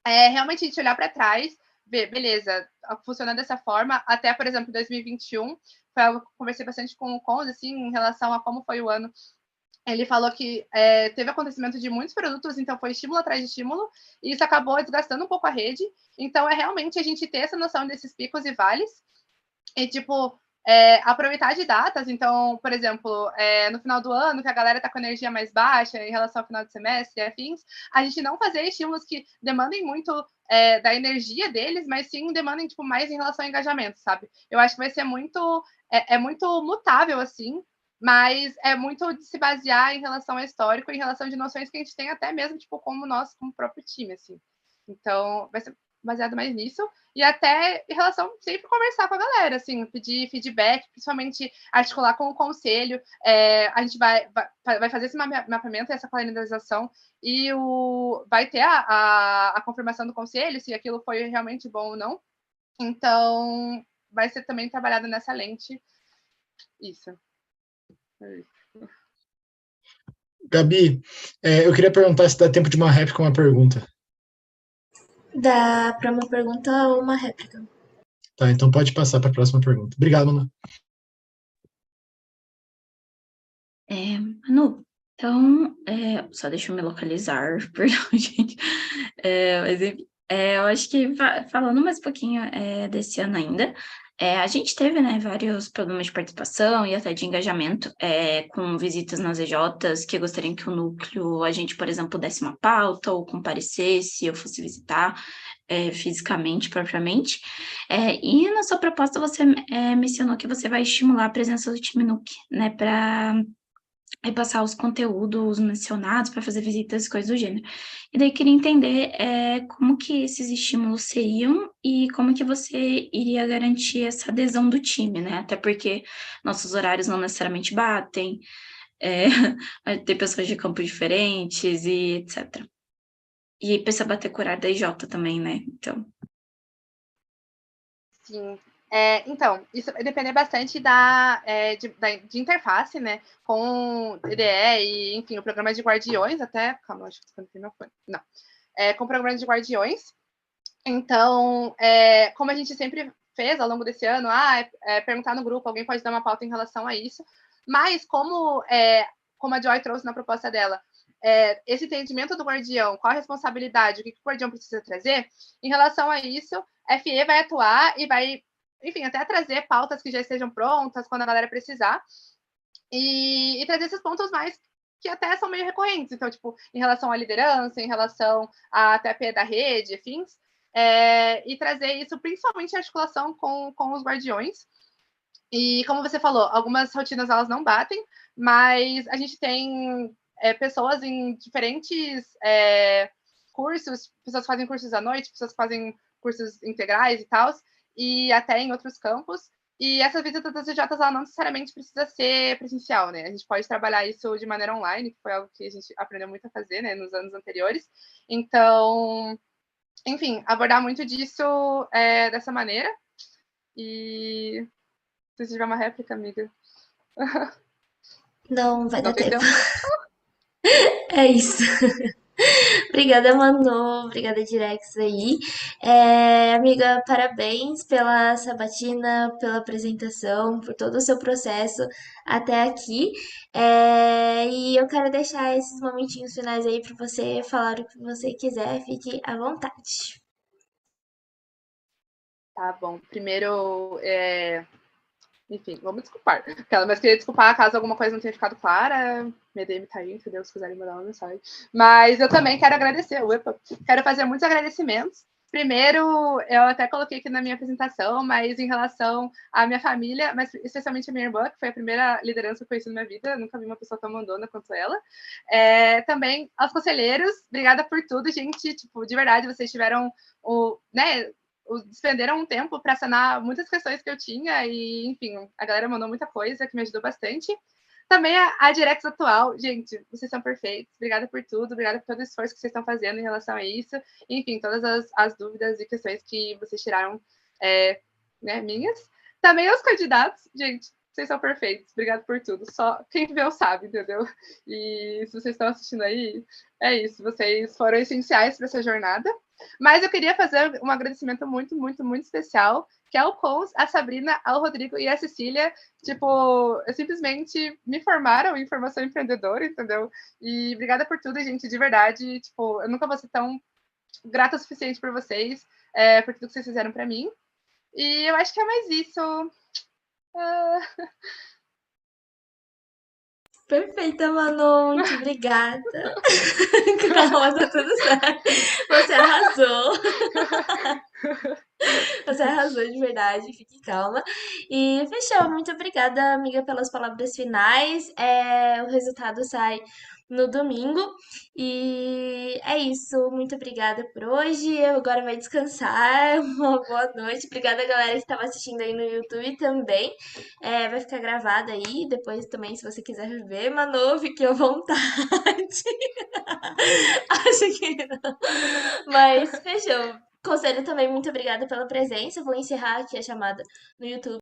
Speaker 2: realmente a gente olhar para trás, ver, beleza, funcionando dessa forma, até, por exemplo, 2021, foi algo que eu conversei bastante com o Conde, assim, em relação a como foi o ano. Ele falou que teve acontecimento de muitos produtos, então foi estímulo atrás de estímulo, e isso acabou desgastando um pouco a rede. Então, realmente a gente ter essa noção desses picos e vales, e, aproveitar de datas. Então, por exemplo, no final do ano, que a galera está com energia mais baixa em relação ao final de semestre e afins, a gente não fazer estímulos que demandem muito da energia deles, mas sim demandem mais em relação ao engajamento, sabe? Eu acho que vai ser muito, muito mutável, assim, mas é muito de se basear em relação ao histórico, em relação de noções que a gente tem até mesmo, tipo, como nós, como próprio time, assim. Então, vai ser baseado mais nisso, e até em relação sempre conversar com a galera, assim, pedir feedback, principalmente articular com o conselho. A gente vai fazer esse mapeamento, essa calendarização, e vai ter a confirmação do conselho, se aquilo foi realmente bom ou não. Então, vai ser também trabalhado nessa lente. Isso.
Speaker 12: Gabi, eu queria perguntar se dá tempo de uma réplica ou uma pergunta.
Speaker 1: Dá para uma pergunta ou uma réplica.
Speaker 12: Tá, então pode passar para a próxima pergunta. Obrigado, Manu.
Speaker 11: Manu, então, só deixa eu me localizar, perdão, gente. Mas enfim, eu acho que falando mais um pouquinho desse ano ainda, a gente teve, né, vários problemas de participação e até de engajamento com visitas nas EJs, que gostariam que o núcleo, a gente, por exemplo, desse uma pauta ou comparecesse, eu fosse visitar fisicamente, propriamente. E na sua proposta você mencionou que você vai estimular a presença do time NUC, né, para passar os conteúdos mencionados para fazer visitas, coisas do gênero. E daí queria entender como que esses estímulos seriam e como que você iria garantir essa adesão do time, né? Até porque nossos horários não necessariamente batem, vai ter pessoas de campo diferentes e etc. E precisa bater com o horário da IJ também, né? Então...
Speaker 2: Sim. Então, isso vai depender bastante de interface, né, com DDE e, enfim, o programa de guardiões, até... Calma, acho que estou ficando meu fone. Não. Com o programa de guardiões. Então, como a gente sempre fez ao longo desse ano, perguntar no grupo, alguém pode dar uma pauta em relação a isso, mas como a Joy trouxe na proposta dela, esse entendimento do guardião, qual a responsabilidade, o que o guardião precisa trazer, em relação a isso, a FE vai atuar e vai, enfim, até trazer pautas que já estejam prontas quando a galera precisar, e trazer esses pontos mais que até são meio recorrentes, então, tipo, em relação à liderança, em relação à TP da rede, afins, e trazer isso principalmente em articulação com os guardiões. E como você falou, algumas rotinas elas não batem, mas a gente tem pessoas em diferentes cursos, pessoas que fazem cursos à noite, pessoas que fazem cursos integrais e tal, e até em outros campos. E essa visita das EJs, ela não necessariamente precisa ser presencial, né? A gente pode trabalhar isso de maneira online, que foi algo que a gente aprendeu muito a fazer, né, nos anos anteriores. Então, enfim, abordar muito disso dessa maneira. E se tiver uma réplica, amiga.
Speaker 1: Não vai dar tempo. É isso. Obrigada, Manu. Obrigada, Direx aí. Amiga, parabéns pela sabatina, pela apresentação, por todo o seu processo até aqui. E eu quero deixar esses momentinhos finais aí para você falar o que você quiser. Fique à vontade.
Speaker 2: Tá bom. Primeiro, enfim, vamos desculpar. Mas queria desculpar caso alguma coisa não tenha ficado clara. Minha DM tá aí, entendeu? Se quiserem mandar uma mensagem. Mas eu também quero agradecer. Quero fazer muitos agradecimentos. Primeiro, eu até coloquei aqui na minha apresentação, mas em relação à minha família, mas especialmente a minha irmã, que foi a primeira liderança que eu conheci na minha vida. Eu nunca vi uma pessoa tão mandona quanto ela. Também aos conselheiros, obrigada por tudo, gente. Tipo, de verdade, vocês tiveram despenderam um tempo para sanar muitas questões que eu tinha e, enfim, a galera mandou muita coisa que me ajudou bastante. Também a Direx atual, gente, vocês são perfeitos. Obrigada por tudo, obrigada por todo o esforço que vocês estão fazendo em relação a isso. Enfim, todas as dúvidas e questões que vocês tiraram, minhas. Também os candidatos, gente, vocês são perfeitos. Obrigada por tudo. Só quem viveu sabe, entendeu? E se vocês estão assistindo aí, é isso. Vocês foram essenciais para essa jornada. Mas eu queria fazer um agradecimento muito, muito, muito especial, que é o Cons, a Sabrina, ao Rodrigo e a Cecília. Tipo, simplesmente me formaram em formação empreendedora, entendeu? E obrigada por tudo, gente, de verdade. Tipo, eu nunca vou ser tão grata o suficiente por vocês, por tudo que vocês fizeram para mim. E eu acho que é mais isso.
Speaker 1: Perfeita, Manu. Muito obrigada. Calma, tá tudo certo. Você arrasou. Você arrasou de verdade, fique calma. E fechou. Muito obrigada, amiga, pelas palavras finais. O resultado sai no domingo. E é isso. Muito obrigada por hoje. Eu agora vou descansar. Uma boa noite. Obrigada, galera, que estava assistindo aí no YouTube também. Vai ficar gravado aí. Depois também, se você quiser ver, Manu, fique à vontade. Acho que não. Mas fechou. Conselho também, muito obrigada pela presença. Vou encerrar aqui a chamada no YouTube.